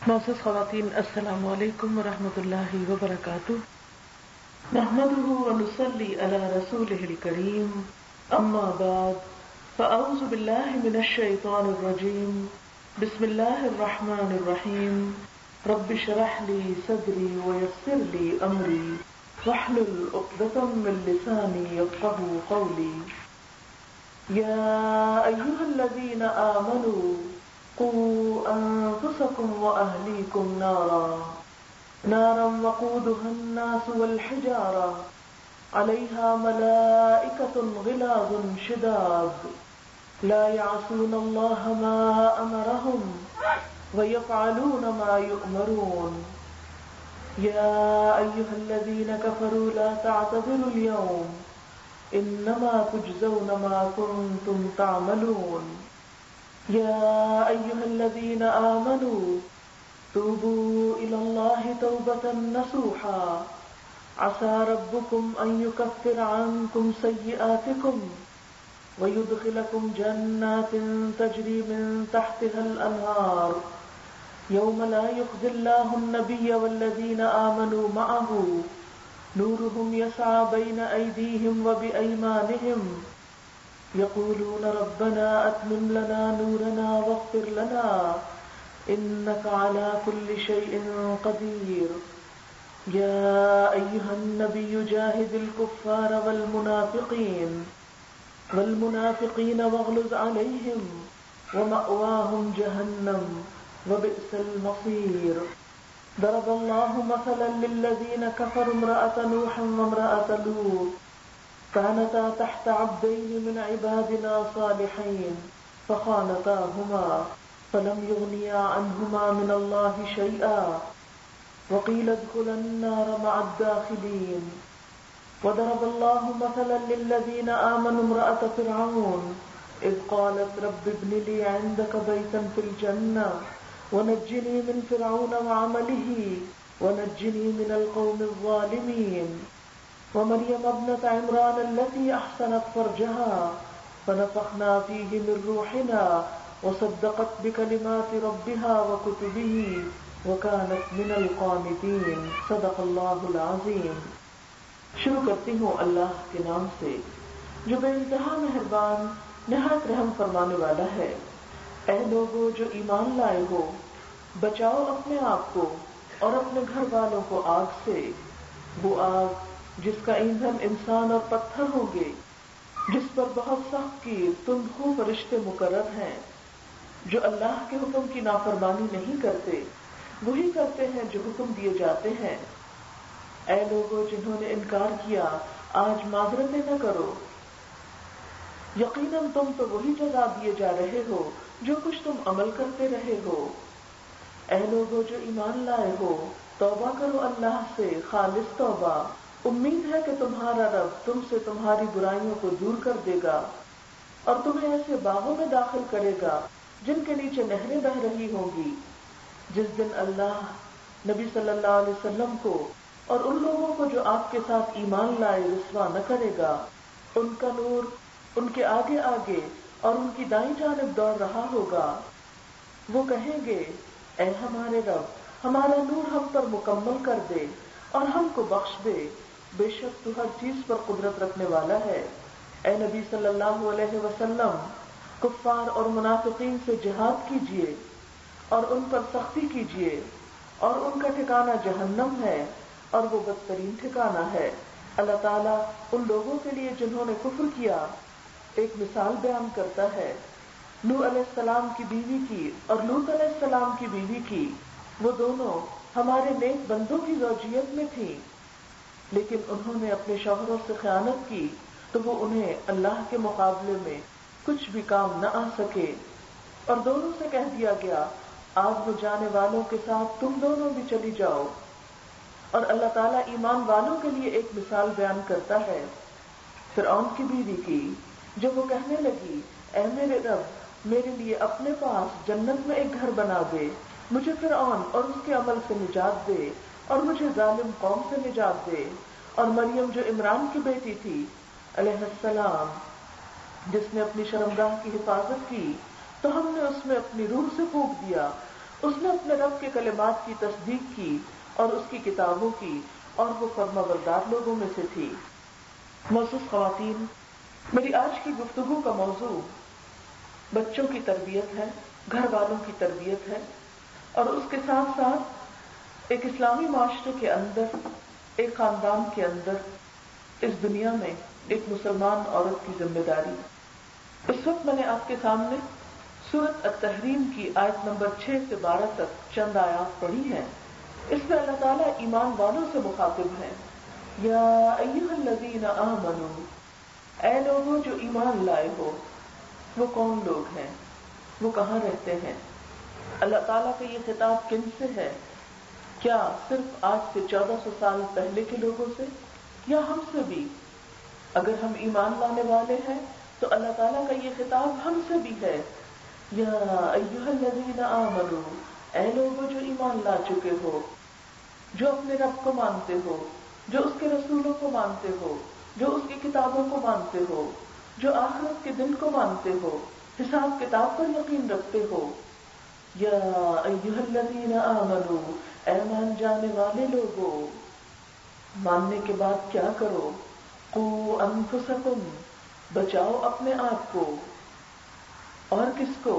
معزز خواتین، السلام علیکم ورحمۃ اللہ وبرکاتہ۔ نحمده ونصلي على رسوله الكريم، اما بعد فاعوذ باللہ من الشیطان الرجیم، بسم اللہ الرحمن الرحیم، رب اشرح لي صدری ويسر لي امری واحلل عقدۃ من لسانی یفقهوا قولی۔ یا ایھا الذین آمنوا قوا انفسکم واہلیکم نارا وقودها الناس والحجارة علیہا ملائکۃ غلاظ شداد لا يعصون اللہ ما امرهم ویفعلون ما یؤمرون۔ یا ایھا الذین کفروا لا تعتذروا اليوم انما تجزون ما کنتم تعملون۔ یا ایھا الذین آمنوا توبوا الی اللہ توبۃ نصوحا عسى ربکم ان یکفر عنکم سیئاتکم ویدخلکم جنات تجری من تحتها الانہار یوم لا یخزی اللہ النبی والذین آمنوا معه نورهم يسعى بين أيديهم وبأيمانهم يقولون ربنا أتمم لنا نورنا واغفر لنا إنك على كل شيء قدير۔ يا أيها النبي جاهد الكفار والمنافقين واغلظ عليهم ومأواهم جهنم وبئس المصير۔ ضرب الله مثلا للذين كفروا امرأة نوح وامرأة لوط كانتا تحت عبدين من عبادنا صالحين فخانتاهما فلم يغنيا عنهما من الله شيئا وقيل ادخلا النار مع الداخلين۔ وضرب الله مثلا للذين آمنوا امرأة فرعون إذ قالت رب ابن لي عندك بيتا في الجنة ونجني من فرعون وعمله ونجني من القوم الظالمين۔ ومريم ابنة عمران التي أحسنت فرجها فنفخنا فيه من روحنا وصدقت بكلمات ربها وكتبه وكانت من القانتين۔ صدق اللہ العظیم۔ شروع کرتی ہوں اللہ کے نام سے جو بے انتہا مہربان نہایت رحم فرمانے والا ہے۔ اے لوگو جو ایمان لائے ہو، بچاؤ اپنے آپ کو اور اپنے گھر والوں کو آگ سے، وہ آگ جس کا ایندھن انسان اور پتھر ہوں گے، جس پر بہت سخت کی تند خو فرشتے مقرر ہیں، جو اللہ کے حکم کی نافرمانی نہیں کرتے، وہی کرتے ہیں جو حکم دیے جاتے ہیں۔ اے لوگو جنہوں نے انکار کیا، آج معذرتیں نہ کرو، یقیناً تم تو وہی جزا دیے جا رہے ہو جو کچھ تم عمل کرتے رہے ہو۔ اے لوگو جو ایمان لائے ہو، توبہ کرو اللہ سے خالص توبہ، امید ہے کہ تمہارا رب تم سے تمہاری برائیوں کو دور کر دے گا اور تمہیں ایسے باغوں میں داخل کرے گا جن کے نیچے نہریں بہ رہی ہوں گی۔ جس دن اللہ نبی صلی اللہ علیہ وسلم کو اور ان لوگوں کو جو آپ کے ساتھ ایمان لائے رسوا نہ کرے گا، ان کا نور ان کے آگے آگے اور ان کی دائیں جانب دوڑ رہا ہوگا۔ وہ کہیں گے، اے ہمارے رب، ہمارا نور ہم پر مکمل کر دے اور ہم کو بخش دے، بے شک تو ہر چیز پر قدرت رکھنے والا ہے۔ اے نبی صلی اللہ علیہ وسلم، کفار اور منافقین سے جہاد کیجیے اور ان پر سختی کیجیے، اور ان کا ٹھکانہ جہنم ہے اور وہ بدترین ٹھکانہ ہے۔ اللہ تعالیٰ ان لوگوں کے لیے جنہوں نے کفر کیا ایک مثال بیان کرتا ہے۔ نوح علیہ السلام کی بیوی کی اور لوط علیہ السلام کی بیوی کی، وہ دونوں ہمارے نیک بندوں کی زوجیت میں تھیں، لیکن انہوں نے اپنے شوہروں سے خیانت کی تو وہ انہیں اللہ کے مقابلے میں کچھ بھی کام نہ آ سکے، اور دونوں سے کہہ دیا گیا آگ میں جانے والوں کے ساتھ تم دونوں بھی چلی جاؤ۔ اور اللہ تعالیٰ ایمان والوں کے لیے ایک مثال بیان کرتا ہے فرعون کی بیوی کی، جب وہ کہنے لگی، اے میرے رب، میرے لیے اپنے پاس جنت میں ایک گھر بنا دے، مجھے فرعون اور اس کے عمل سے نجات دے اور مجھے ظالم قوم سے نجات دے۔ اور مریم جو عمران کی بیٹی تھی علیہ السلام، جس نے اپنی شرمگاہ کی حفاظت کی، تو ہم نے اس میں اپنی روح سے پھونک دیا اس نے اپنے رب کے کلمات کی تصدیق کی اور اس کی کتابوں کی، اور وہ فرمانبردار لوگوں میں سے تھی۔ معزز خواتین، میری آج کی گفتگو کا موضوع بچوں کی تربیت ہے، گھر والوں کی تربیت ہے، اور اس کے ساتھ ساتھ ایک اسلامی معاشرے کے اندر، ایک خاندان کے اندر، اس دنیا میں ایک مسلمان عورت کی ذمہ داری۔ اس وقت میں نے آپ کے سامنے سورۃ التحریم کی آیت نمبر 6 سے 12 تک چند آیات پڑھی ہیں۔ اس میں اللہ تعالیٰ ایمان والوں سے مخاطب ہے۔ یا ایھا الذین آمنوا، اے لوگوں جو ایمان لائے ہو۔ وہ کون لوگ ہیں؟ وہ کہاں رہتے ہیں؟ اللہ تعالیٰ کا یہ خطاب کن سے ہے؟ کیا صرف آج سے 1400 سال پہلے کے لوگوں سے، یا ہم سے بھی؟ اگر ہم ایمان لانے والے ہیں تو اللہ تعالیٰ کا یہ خطاب ہم سے بھی ہے۔ یا ایھا الذین آمنوا، اے لوگوں جو ایمان لا چکے ہو، جو اپنے رب کو مانتے ہو، جو اس کے رسولوں کو مانتے ہو، جو اس کی کتابوں کو مانتے ہو، جو آخرت کے دن کو مانتے ہو، حساب کتاب پر یقین رکھتے ہو۔ یا ایھا الذین آمنوا، اے مان جانے والے لوگو، ماننے کے بعد کیا کرو؟ قوا انفسکم، بچاؤ اپنے آپ کو، اور کس کو؟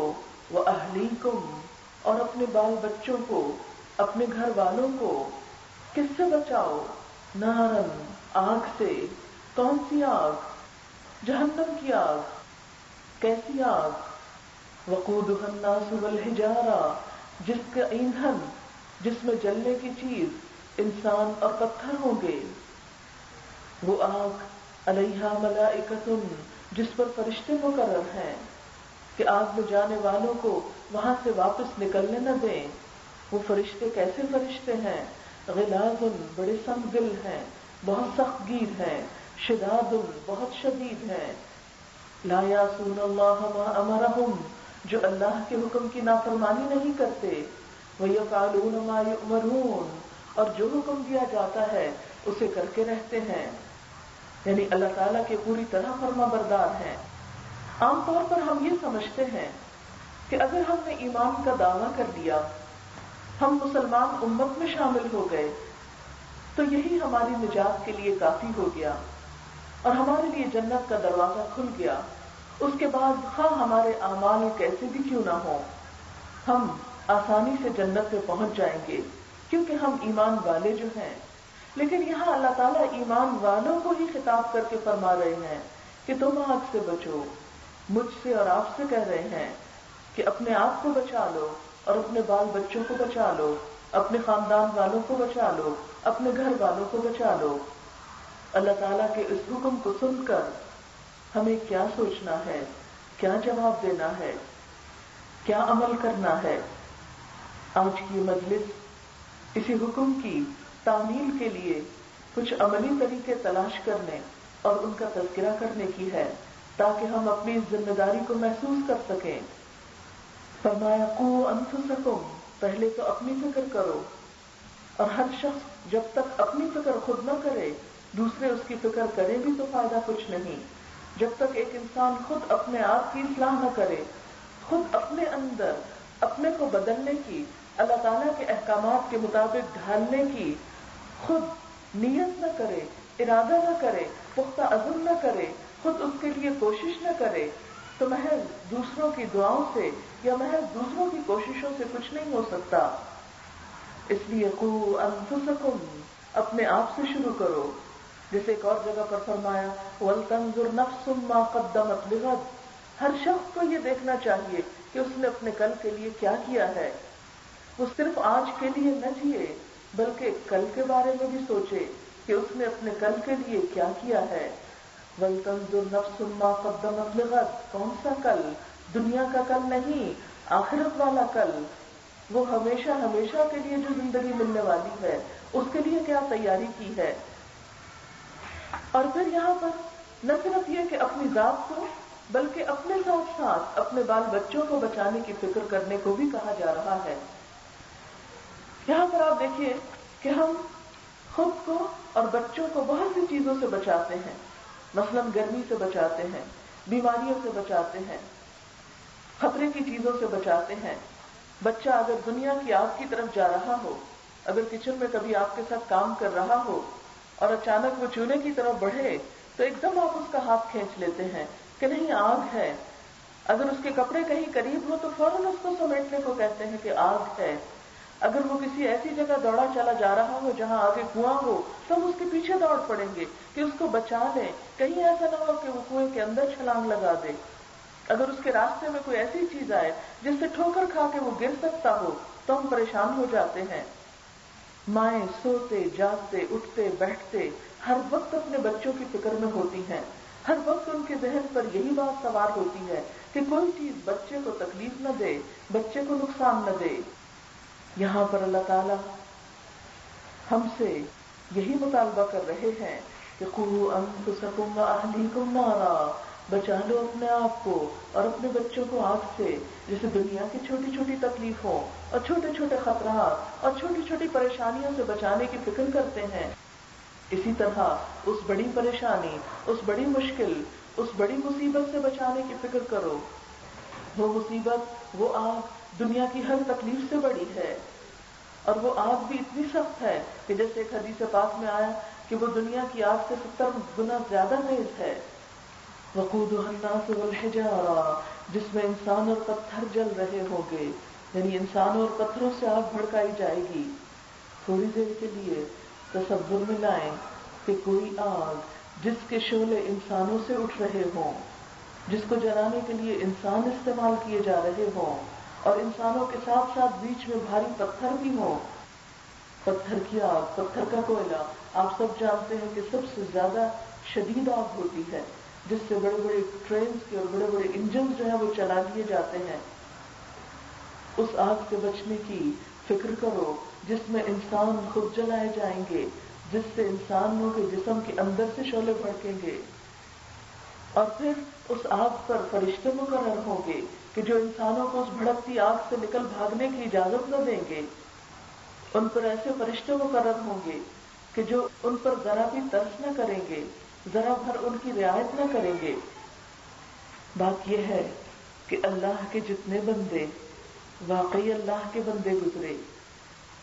واہلیکم، اور اپنے بال بچوں کو، اپنے گھر والوں کو۔ کس سے بچاؤ؟ نارن، آگ سے۔ کون سی آگ؟ جہنم کی آگ۔ کیسی آگ؟ وقودها الناس والحجارہ، جس کا ایندھن، جس میں جلنے کی چیز انسان اور پتھر ہوں گے۔ وہ آگ علیہا ملائکۃ، جس پر فرشتے مقرر ہیں کہ آگ میں جانے والوں کو وہاں سے واپس نکلنے نہ دیں۔ وہ فرشتے کیسے فرشتے ہیں؟ غلاظ، بڑے سخت دل ہیں، بہت سخت گیر ہیں، شداد، بہت شدید ہیں، لا یعصون اللہ ما امرہم، جو اللہ کے حکم کی نافرمانی نہیں کرتے، ویفعلون ما یؤمرون، اور جو حکم دیا جاتا ہے اسے کر کے رہتے ہیں، یعنی اللہ تعالیٰ کے پوری طرح فرما بردار ہیں۔ عام طور پر ہم یہ سمجھتے ہیں کہ اگر ہم نے ایمان کا دعویٰ کر لیا، ہم مسلمان امت میں شامل ہو گئے، تو یہی ہماری نجات کے لیے کافی ہو گیا اور ہمارے لیے جنت کا دروازہ کھل گیا۔ اس کے بعد خواہ ہمارے اعمال کیسے بھی کیوں نہ ہوں، ہم آسانی سے جنت میں پہنچ جائیں گے، کیونکہ ہم ایمان والے جو ہیں۔ لیکن یہاں اللہ تعالیٰ ایمان والوں کو ہی خطاب کر کے فرما رہے ہیں کہ تم آگ سے بچو۔ مجھ سے اور آپ سے کہہ رہے ہیں کہ اپنے آپ کو بچا لو، اور اپنے بال بچوں کو بچا لو، اپنے خاندان والوں کو بچا لو، اپنے گھر والوں کو بچا لو۔ اللہ تعالیٰ کے اس حکم کو سن کر ہمیں کیا سوچنا ہے، کیا جواب دینا ہے، کیا عمل کرنا ہے؟ آج کی مجلس اسی حکم کی تعمیل کے لیے کچھ عملی طریقے تلاش کرنے اور ان کا تذکرہ کرنے کی ہے، تاکہ ہم اپنی اس ذمہ داری کو محسوس کر سکیں۔ فرمایا قوا انفسکم، پہلے تو اپنی فکر کرو، اور ہر شخص جب تک اپنی فکر خود نہ کرے دوسرے اس کی فکر کرے بھی تو فائدہ کچھ نہیں۔ جب تک ایک انسان خود اپنے آپ کی اصلاح نہ کرے، خود اپنے اندر اپنے کو بدلنے کی، اللہ تعالیٰ کے احکامات کے مطابق ڈھالنے کی خود نیت نہ کرے، ارادہ نہ کرے، پختہ عزم نہ کرے، خود اس کے لیے کوشش نہ کرے، تو محض دوسروں کی دعاؤں سے یا محض دوسروں کی کوششوں سے کچھ نہیں ہو سکتا۔ اس لیے قوا انفسکم، اپنے آپ سے شروع کرو۔ جیسے ایک اور جگہ پر فرمایا وَلْتَنْظُرْ نَفْسٌ مَا قَدَّمَتْ لِغَدٍ، ہر شخص کو یہ دیکھنا چاہیے کہ اس نے اپنے کل کے لیے کیا کیا ہے۔ وہ صرف آج کے لیے نہ جیے بلکہ کل کے بارے میں بھی سوچے کہ اس نے اپنے کل کے لیے کیا کیا ہے۔ وَلْتَنْظُرْ نَفْسٌ مَا قَدَّمَتْ لِغَدٍ، کون سا کل؟ دنیا کا کل نہیں، آخرت والا کل، وہ ہمیشہ ہمیشہ کے لیے جو زندگی ملنے والی ہے، اس کے لیے کیا تیاری کی ہے۔ اور پھر یہاں پر نہ صرف یہ کہ اپنی ذات کو بلکہ اپنے ساتھ ساتھ اپنے بال بچوں کو بچانے کی فکر کرنے کو بھی کہا جا رہا ہے۔ یہاں پر آپ دیکھیے کہ ہم خود کو اور بچوں کو بہت سی چیزوں سے بچاتے ہیں، مثلا گرمی سے بچاتے ہیں، بیماریوں سے بچاتے ہیں، خطرے کی چیزوں سے بچاتے ہیں، بچہ اگر دنیا کی آگ کی طرف جا رہا ہو، اگر کچن میں کبھی آپ کے ساتھ کام کر رہا ہو اور اچانک وہ چولہے کی طرف بڑھے تو ایک دم آپ اس کا ہاتھ کھینچ لیتے ہیں کہ نہیں آگ ہے. اگر اس کے کپڑے کہیں قریب ہو تو فوراً اس کو سمیٹنے کو کہتے ہیں کہ آگ ہے. اگر وہ کسی ایسی جگہ دوڑا چلا جا رہا ہو جہاں آگے کنواں ہو تو ہم اس کے پیچھے دوڑ پڑیں گے کہ اس کو بچا لیں، کہیں ایسا نہ ہو کہ وہ کنویں کے اندر چھلانگ لگا دے. اگر اس کے راستے میں کوئی ایسی چیز آئے جس سے ٹھوکر کھا کے وہ گر سکتا ہو تو ہم پریشان ہو جاتے ہیں. مائیں سوتے جاگتے اٹھتے بیٹھتے ہر وقت اپنے بچوں کی فکر میں ہوتی ہیں. ہر وقت ان کے ذہن پر یہی بات سوار ہوتی ہے کہ کوئی چیز بچے کو تکلیف نہ دے، بچے کو نقصان نہ دے. یہاں پر اللہ تعالی ہم سے یہی مطالبہ کر رہے ہیں کہ قوا انفسکم واہلیکم نارا، بچا لو اپنے آپ کو اور اپنے بچوں کو آگ سے. جسے دنیا کی چھوٹی چھوٹی تکلیفوں اور چھوٹے چھوٹے خطرات اور چھوٹی چھوٹی پریشانیوں سے بچانے کی فکر کرتے ہیں، اسی طرح اس بڑی پریشانی، اس بڑی مشکل، اس بڑی مصیبت سے بچانے کی فکر کرو. وہ مصیبت، وہ آگ دنیا کی ہر تکلیف سے بڑی ہے، اور وہ آگ بھی اتنی سخت ہے کہ جیسے ایک حدیث پاک میں آیا کہ وہ دنیا کی آگ سے 70 گنا زیادہ تیز ہے. وقودها الناس والحجارہ، جس میں انسان اور پتھر جل رہے ہوں گے، یعنی انسانوں اور پتھروں سے آگ بھڑکائی جائے گی. تھوڑی دیر کے لیے تصور میں لائیں کہ کوئی آگ جس کے شعلے انسانوں سے اٹھ رہے ہوں، جس کو جلانے کے لیے انسان استعمال کیے جا رہے ہوں، اور انسانوں کے ساتھ ساتھ بیچ میں بھاری پتھر بھی ہوں. پتھر کی آگ، پتھر کا کوئلہ آپ سب جانتے ہیں کہ سب سے زیادہ شدید آگ ہوتی ہے، جس سے بڑے بڑے ٹرینز کے اور بڑے بڑے انجن جو ہیں وہ چلا دیے جاتے ہیں. اس آگ سے بچنے کی فکر کرو جس میں انسان خود جلائے جائیں گے، جس سے انسانوں کے جسم کے اندر سے شعلے بھڑکیں گے، اور پھر اس آگ پر فرشتے مقرر ہوں گے کہ جو انسانوں کو اس بھڑکتی آگ سے نکل بھاگنے کی اجازت نہ دیں گے. ان پر ایسے فرشتے مقرر ہوں گے کہ جو ان پر ذرا بھی ترس نہ کریں گے، ذرا بھر ان کی رعایت نہ کریں گے. بات یہ ہے کہ اللہ کے جتنے بندے واقعی اللہ کے بندے گزرے،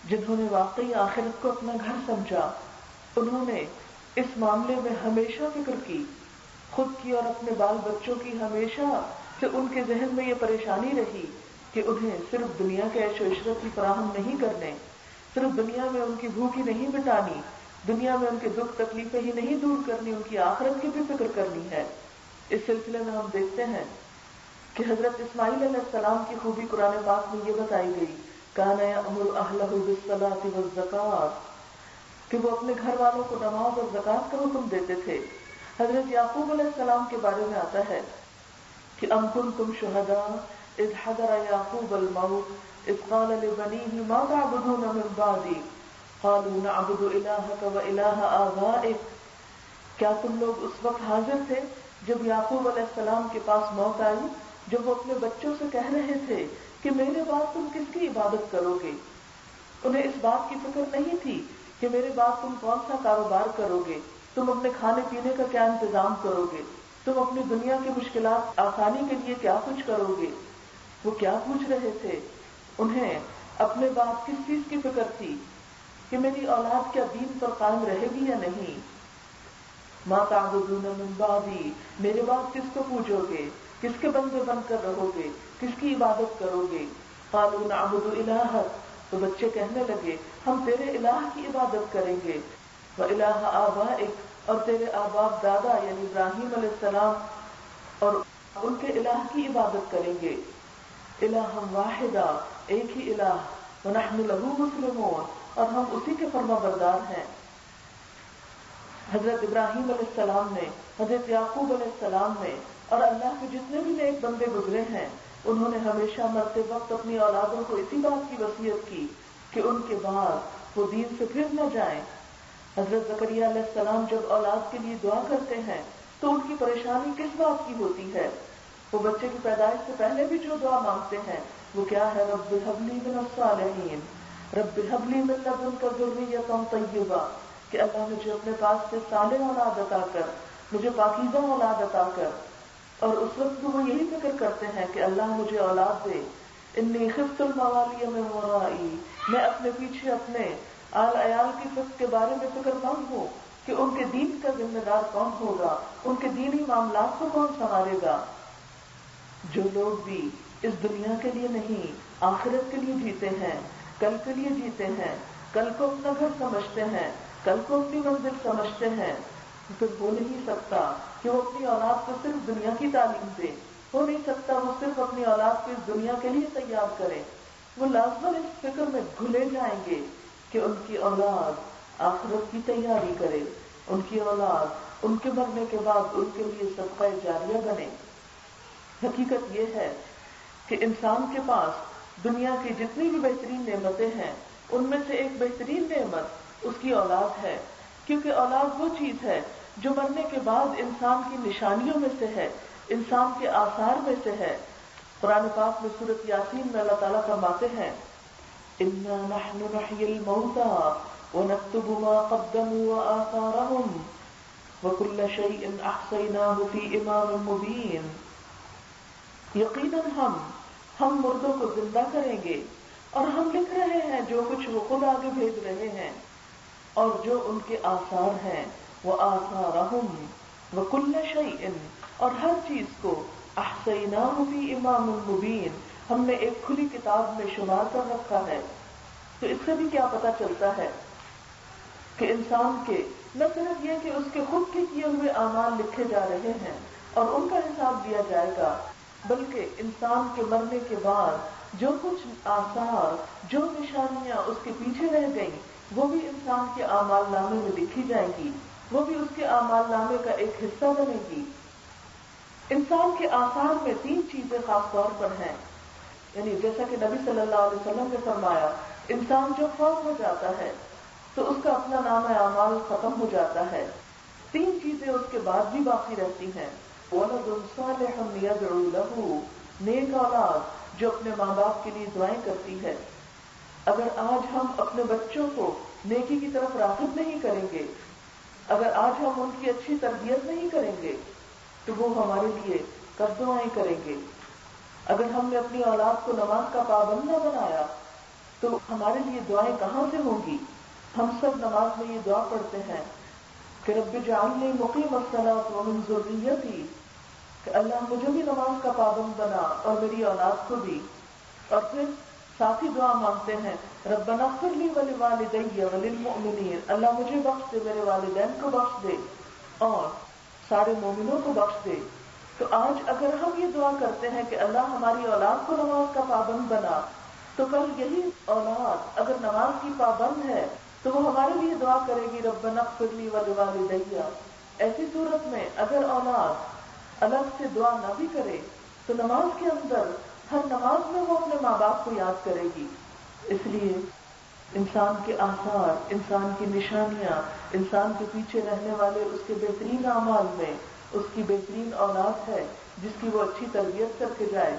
جنہوں نے واقعی آخرت کو اپنا گھر سمجھا، انہوں نے اس معاملے میں ہمیشہ فکر کی، خود کی اور اپنے بال بچوں کی ہمیشہ سے ان کے ذہن میں یہ پریشانی رہی کہ انہیں صرف دنیا کے عیش و عشرت ہی فراہم نہیں کرنے، صرف دنیا میں ان کی بھوک ہی نہیں مٹانی، دنیا میں ان کے دکھ تکلیفیں ہی نہیں دور کرنی، ان کی آخرت کی بھی فکر کرنی ہے. اس سلسلے میں ہم دیکھتے ہیں کہ حضرت اسماعیل علیہ السلام کی خوبی قرآن پاک میں یہ بتائی گئی، کان یأمر اہلہ بالصلاۃ والزکاۃ، کہ وہ اپنے گھر والوں کو نماز اور زکوٰۃ کا حکم دیتے تھے. حضرت یعقوب علیہ السلام کے بارے میں آتا ہے کہ ام کنتم شہداء اذ حضر یعقوب الموت اذ قال لبنیہ ما تعبدون من بعدی قالوا نعبد الہک والہ آبائک. کیا تم لوگ اس وقت حاضر تھے جب یعقوب علیہ السلام کے پاس موت آئی، جب وہ اپنے بچوں سے کہہ رہے تھے کہ میرے بعد تم کس کی عبادت کرو گے؟ انہیں اس بات کی فکر نہیں تھی کہ میرے بعد تم کون سا کاروبار کرو گے، تم اپنے کھانے پینے کا کیا انتظام کرو گے، تم اپنی دنیا کی مشکلات آسانی کے لیے کیا کچھ کرو گے. وہ کیا پوچھ رہے تھے؟ انہیں اپنے بعد کس چیز کی فکر تھی کہ میری اولاد کیا دین پر قائم رہے گی یا نہیں. ما تعبدون من بعدی، میرے بعد کس کو پوجو گے، کس کے بندے بن کر رہو گے، کس کی عبادت کرو گے. قالوا نعبد الہک، تو بچے کہنے لگے ہم تیرے الہ کی عبادت کریں گے، وَإِلَٰهَ آبَائِكَ، اور تیرے آبا دادا یعنی ابراہیم علیہ السلام اور ان کے الہ کی عبادت کریں گے. الہم واحدہ، ایک ہی الہ، وَنَحْنُ لَهُ مُسْلِمُونَ، اور ہم اسی کے فرما بردار ہیں. حضرت ابراہیم علیہ السلام نے، حضرت یعقوب علیہ السلام نے اور اللہ کے جتنے بھی نیک بندے گزرے ہیں، انہوں نے ہمیشہ مرتے وقت اپنی اولادوں کو اسی بات کی وصیت کی کہ ان کے بعد وہ دین سے پھر نہ جائیں. حضرت زکریا علیہ السلام جب اولاد کے لیے دعا کرتے ہیں تو ان کی پریشانی کس بات کی ہوتی ہے؟ وہ بچے کی پیدائش سے پہلے بھی جو دعا مانگتے ہیں وہ کیا ہے؟ رب ہب لی من الصالحین، رب ہب لی من لدنک ذریۃ طیبہ، کہ اللہ مجھے اپنے پاس سے صالح اولاد عطا کر، مجھے پاکیزہ اولاد عطا کر. اور اس وقت وہ یہی فکر کرتے ہیں کہ اللہ مجھے اولاد دے، انی خفت الموالی من ورائی، میں اپنے پیچھے اپنے آل عیال کی فکر کے بارے میں فکر مند ہوں کہ ان کے دین کا ذمہ دار کون ہوگا، ان کے دینی معاملات کو کون سنبھالے گا۔ جو لوگ بھی اس دنیا کے لیے نہیں آخرت کے لیے جیتے ہیں، کل کے لیے جیتے ہیں، کل کو اپنا گھر سمجھتے ہیں، کل کو اپنی منزل سمجھتے ہیں، پھر ہو نہیں سکتا کہ وہ اپنی اولاد کو صرف دنیا کی تعلیم دے، ہو نہیں سکتا وہ صرف اپنی اولاد کو اس دنیا کے لیے تیار کرے۔ وہ لازماً اس فکر میں گھلے جائیں گے کہ ان کی اولاد آخرت کی تیاری کرے، ان کی اولاد ان کے مرنے کے بعد ان کے لیے صدقہ جاریہ بنے۔ حقیقت یہ ہے کہ انسان کے پاس دنیا کی جتنی بھی بہترین نعمتیں ہیں ان میں سے ایک بہترین نعمت اس کی اولاد ہے، کیونکہ اولاد وہ چیز ہے جو مرنے کے بعد انسان کی نشانیوں میں سے ہے، انسان کے آثار میں سے ہے۔ قرآن پاک میں سورۃ یاسین میں اللہ تعالیٰ فرماتے ہیں اِنَّا نَحْنُ نُحْيِي الْمَوْتَىٰ وَنَكْتُبُ مَا قَدَّمُوا وَآثَارَهُمْ وَكُلَّ شَيْءٍ أَحْصَيْنَاهُ فِي إِمَامٍ مُّبِينٍ۔ یقیناً ہم مردوں کو زندہ کریں گے اور ہم لکھ رہے ہیں جو کچھ وہ خود آگے بھیج رہے ہیں اور جو ان کے آثار ہیں، وہ آثارہم وکل شیء، اور ہر چیز کو احصیناہ فی امام مبین، ہم نے ایک کھلی کتاب میں شمار کر رکھا ہے۔ تو اس سے بھی کیا پتہ چلتا ہے کہ انسان کے نہ صرف یہ کہ اس کے خود کے کیے ہوئے اعمال لکھے جا رہے ہیں اور ان کا حساب دیا جائے گا، بلکہ انسان کے مرنے کے بعد جو کچھ آثار، جو نشانیاں اس کے پیچھے رہ گئیں وہ بھی انسان کے اعمال نامے میں لکھی جائیں گی، وہ بھی اس کے اعمال نامے کا ایک حصہ بنے گی۔ انسان کے آثار میں 3 چیزیں خاص طور پر ہیں، یعنی جیسا کہ نبی صلی اللہ علیہ وسلم نے فرمایا انسان جو فوت ہو جاتا ہے تو اس کا اپنا نام اعمال ختم ہو جاتا ہے، 3 چیزیں اس کے بعد بھی باقی رہتی ہیں۔ ولد صالح يدعو له، نیک اولاد جو اپنے ماں باپ کے لیے دعائیں کرتی ہے۔ اگر آج ہم اپنے بچوں کو نیکی کی طرف راغب نہیں کریں گے، اگر آج ہم ان کی اچھی تربیت نہیں کریں گے تو وہ ہمارے لیے کب دعائیں کریں گے؟ اگر ہم نے اپنی اولاد کو نماز کا پابند نہ بنایا تو ہمارے لیے دعائیں کہاں سے ہوں گی؟ ہم سب نماز میں یہ دعا پڑھتے ہیں کہ رب اجعلنی مقیم الصلاۃ ومن ذریتی، کہ اللہ مجھے بھی نماز کا پابند بنا اور میری اولاد کو بھی۔ اور پھر ساتھ ہی دعا مانگتے ہیں ربنا اغفر لی ولوالدی وللمؤمنین، اللہ مجھے بخش دے، میرے والدین کو بخش دے اور سارے مومنوں کو بخش دے۔ تو آج اگر ہم یہ دعا کرتے ہیں کہ اللہ ہماری اولاد کو نماز کا پابند بنا، تو کل یہی اولاد اگر نماز کی پابند ہے تو وہ ہمارے لیے دعا کرے گی ربنا اغفر لی ولوالدی۔ ایسی صورت میں اگر اولاد الگ سے دعا نہ بھی کرے تو نماز کے اندر ہر نماز میں وہ اپنے ماں باپ کو یاد کرے گی۔ اس لیے انسان کے آثار، انسان کی نشانیاں، انسان کے پیچھے رہنے والے اس کے بہترین اعمال میں اس کی بہترین اولاد ہے جس کی وہ اچھی تربیت کر کے جائے۔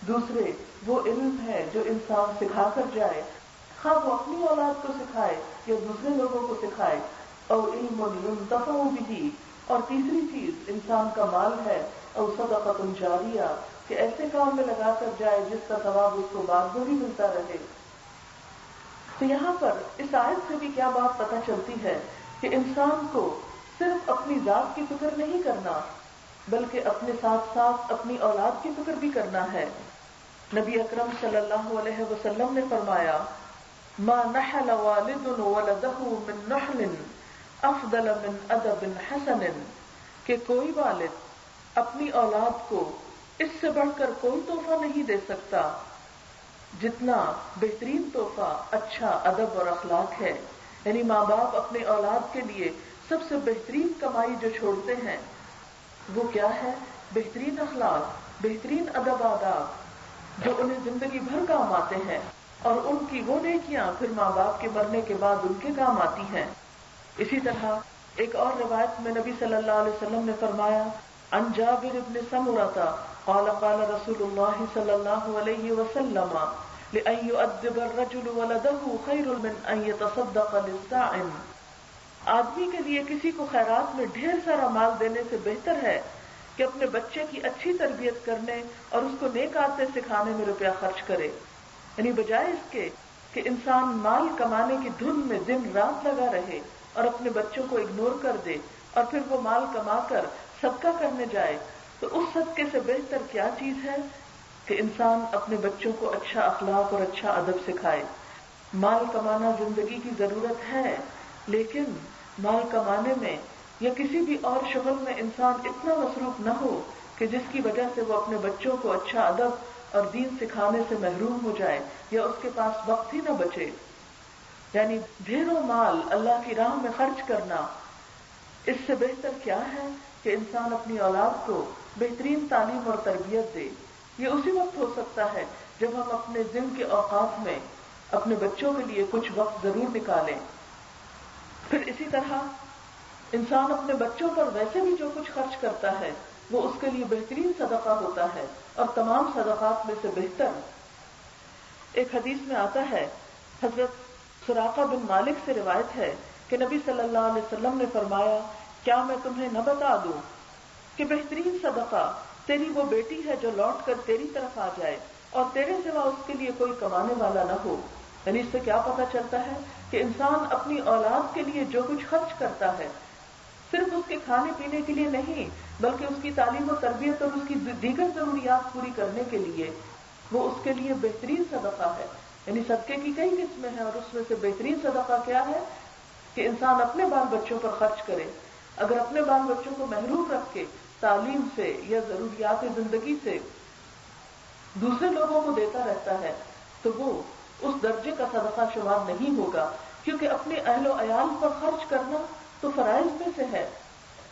دوسرے وہ علم ہے جو انسان سکھا کر جائے، خواہ وہ اپنی اولاد کو سکھائے یا دوسرے لوگوں کو سکھائے، اور علم ينتفع به۔ اور تیسری چیز انسان کا مال ہے، اور صدقۃ جاریہ، کہ ایسے کام میں لگا کر جائے جس کا ثواب اس کو بعد میں بھی ملتا رہے۔ تو یہاں پر اس آیت سے بھی کیا بات پتہ چلتی ہے کہ انسان کو صرف اپنی ذات کی فکر نہیں کرنا بلکہ اپنے ساتھ ساتھ اپنی اولاد کی فکر بھی کرنا ہے۔ نبی اکرم صلی اللہ علیہ وسلم نے فرمایا ما نحل والد ولده من نحل افضل من ادب حسن، کہ کوئی والد اپنی اولاد کو اس سے بڑھ کر کوئی تحفہ نہیں دے سکتا جتنا بہترین تحفہ اچھا ادب اور اخلاق ہے۔ یعنی ماں باپ اپنے اولاد کے لیے سب سے بہترین کمائی جو چھوڑتے ہیں وہ کیا ہے؟ بہترین اخلاق، بہترین ادب آداب جو انہیں زندگی بھر کام آتے ہیں، اور ان کی وہ نیکیاں پھر ماں باپ کے مرنے کے بعد ان کے کام آتی ہیں۔ اسی طرح ایک اور روایت میں نبی صلی اللہ علیہ وسلم نے فرمایا عن جابر بن سمرۃ قال قال رسول اللہ صلی اللہ علیہ وسلم لأن يؤدب الرجل ولده خیر من ان يتصدق للسائل، آدمی کے لیے کسی کو خیرات میں ڈھیر سارا مال دینے سے بہتر ہے کہ اپنے بچے کی اچھی تربیت کرنے اور اس کو نیک عادتیں سکھانے میں روپیہ خرچ کرے، یعنی بجائے اس کے کہ انسان مال کمانے کی دھن میں دن رات لگا رہے اور اپنے بچوں کو اگنور کر دے اور پھر وہ مال کما کر صدقہ کرنے جائے، تو اس صدقے سے بہتر کیا چیز ہے کہ انسان اپنے بچوں کو اچھا اخلاق اور اچھا ادب سکھائے۔ مال کمانا زندگی کی ضرورت ہے، لیکن مال کمانے میں یا کسی بھی اور شغل میں انسان اتنا مصروف نہ ہو کہ جس کی وجہ سے وہ اپنے بچوں کو اچھا ادب اور دین سکھانے سے محروم ہو جائے یا اس کے پاس وقت ہی نہ بچے۔ یعنی ڈھیروں مال اللہ کی راہ میں خرچ کرنا، اس سے بہتر کیا ہے کہ انسان اپنی اولاد کو بہترین تعلیم اور تربیت دے۔ یہ اسی وقت ہو سکتا ہے جب ہم اپنے دن کے اوقات میں اپنے بچوں کے لیے کچھ وقت ضرور نکالیں۔ پھر اسی طرح انسان اپنے بچوں پر ویسے بھی جو کچھ خرچ کرتا ہے وہ اس کے لیے بہترین صدقہ ہوتا ہے اور تمام صدقات میں سے بہتر۔ ایک حدیث میں آتا ہے، حضرت سراقہ بن مالک سے روایت ہے کہ نبی صلی اللہ علیہ وسلم نے فرمایا، کیا میں تمہیں نہ بتا دوں کہ بہترین صدقہ تیری وہ بیٹی ہے جو لوٹ کر تیری طرف آ جائے اور تیرے سوا اس کے لیے کوئی کمانے والا نہ ہو۔ یعنی اس سے کیا پتہ چلتا ہے کہ انسان اپنی اولاد کے لیے جو کچھ خرچ کرتا ہے صرف اس کے کھانے پینے کے لیے نہیں بلکہ اس کی تعلیم و تربیت اور اس کی دیگر ضروریات پوری کرنے کے لیے، وہ اس کے لیے بہترین صدقہ ہے۔ یعنی صدقے کی کئی قسمیں ہیں اور اس میں سے بہترین صدقہ کیا ہے کہ انسان اپنے بال بچوں پر خرچ کرے۔ اگر اپنے بال بچوں کو محروم رکھ کے تعلیم سے یا ضروریات زندگی سے دوسرے لوگوں کو دیتا رہتا ہے تو وہ اس درجے کا صدقہ شمار نہیں ہوگا، کیونکہ اپنے اہل و عیال پر خرچ کرنا تو فرائض میں سے ہے۔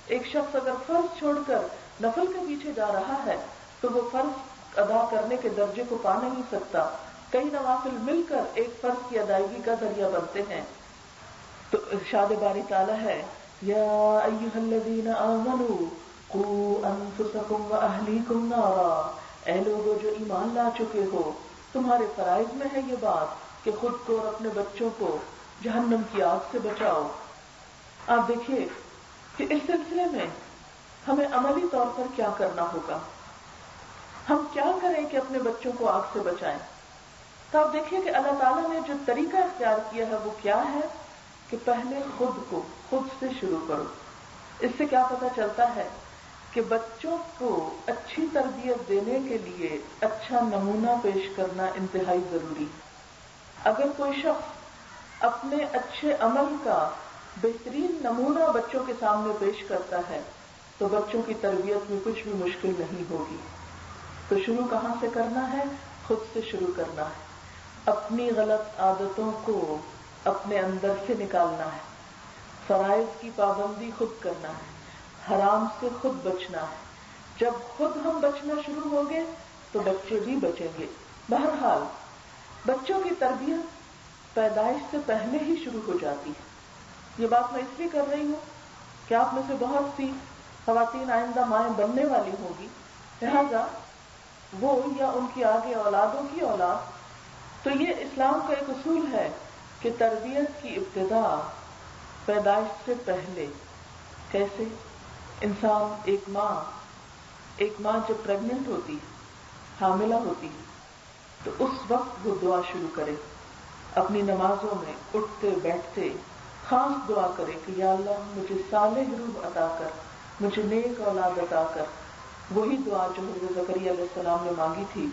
ایک شخص اگر فرض چھوڑ کر نفل کے پیچھے جا رہا ہے تو وہ فرض ادا کرنے کے درجے کو پا نہیں سکتا۔ کئی نوافل مل کر ایک فرض کی ادائیگی کا ذریعہ بنتے ہیں۔ تو ارشاد باری تعالیٰ ہے، یا ایھا الذین آمنوا قوا انفسکم واہلیکم نارا، اے لوگو جو ایمان لا چکے ہو، تمہارے فرائض میں ہے یہ بات کہ خود کو اور اپنے بچوں کو جہنم کی آگ سے بچاؤ۔ آپ دیکھیے کہ اس سلسلے میں ہمیں عملی طور پر کیا کرنا ہوگا، ہم کیا کریں کہ اپنے بچوں کو آگ سے بچائیں۔ تو آپ دیکھیے کہ اللہ تعالیٰ نے جو طریقہ اختیار کیا ہے وہ کیا ہے کہ پہلے خود سے شروع کرو۔ اس سے کیا پتہ چلتا ہے کہ بچوں کو اچھی تربیت دینے کے لیے اچھا نمونہ پیش کرنا انتہائی ضروری ہے۔ اگر کوئی شخص اپنے اچھے عمل کا بہترین نمونہ بچوں کے سامنے پیش کرتا ہے تو بچوں کی تربیت میں کچھ بھی مشکل نہیں ہوگی۔ تو شروع کہاں سے کرنا ہے؟ خود سے شروع کرنا ہے۔ اپنی غلط عادتوں کو اپنے اندر سے نکالنا ہے، فرائض کی پابندی خود کرنا ہے، حرام سے خود بچنا ہے۔ جب خود ہم بچنا شروع ہوں گے تو بچے بھی بچیں گے۔ بہرحال بچوں کی تربیت پیدائش سے پہلے ہی شروع ہو جاتی ہے۔ یہ بات میں اس لیے کر رہی ہوں کہ آپ میں سے بہت سی خواتین آئندہ مائیں بننے والی ہوں گی، لہذا وہ یا ان کی آگے اولادوں کی اولاد، تو یہ اسلام کا ایک اصول ہے کہ تربیت کی ابتدا پیدائش سے پہلے۔ کیسے؟ انسان ایک ماں جب پریگننٹ ہوتی ہے، حاملہ ہوتی ہے، تو اس وقت وہ دعا شروع کرے، اپنی نمازوں میں اٹھتے بیٹھتے خاص دعا کرے کہ یا اللہ مجھے صالح روح عطا کر، مجھے نیک اولاد عطا کر۔ وہی دعا جو حضرت زکریا علیہ السلام نے مانگی تھی،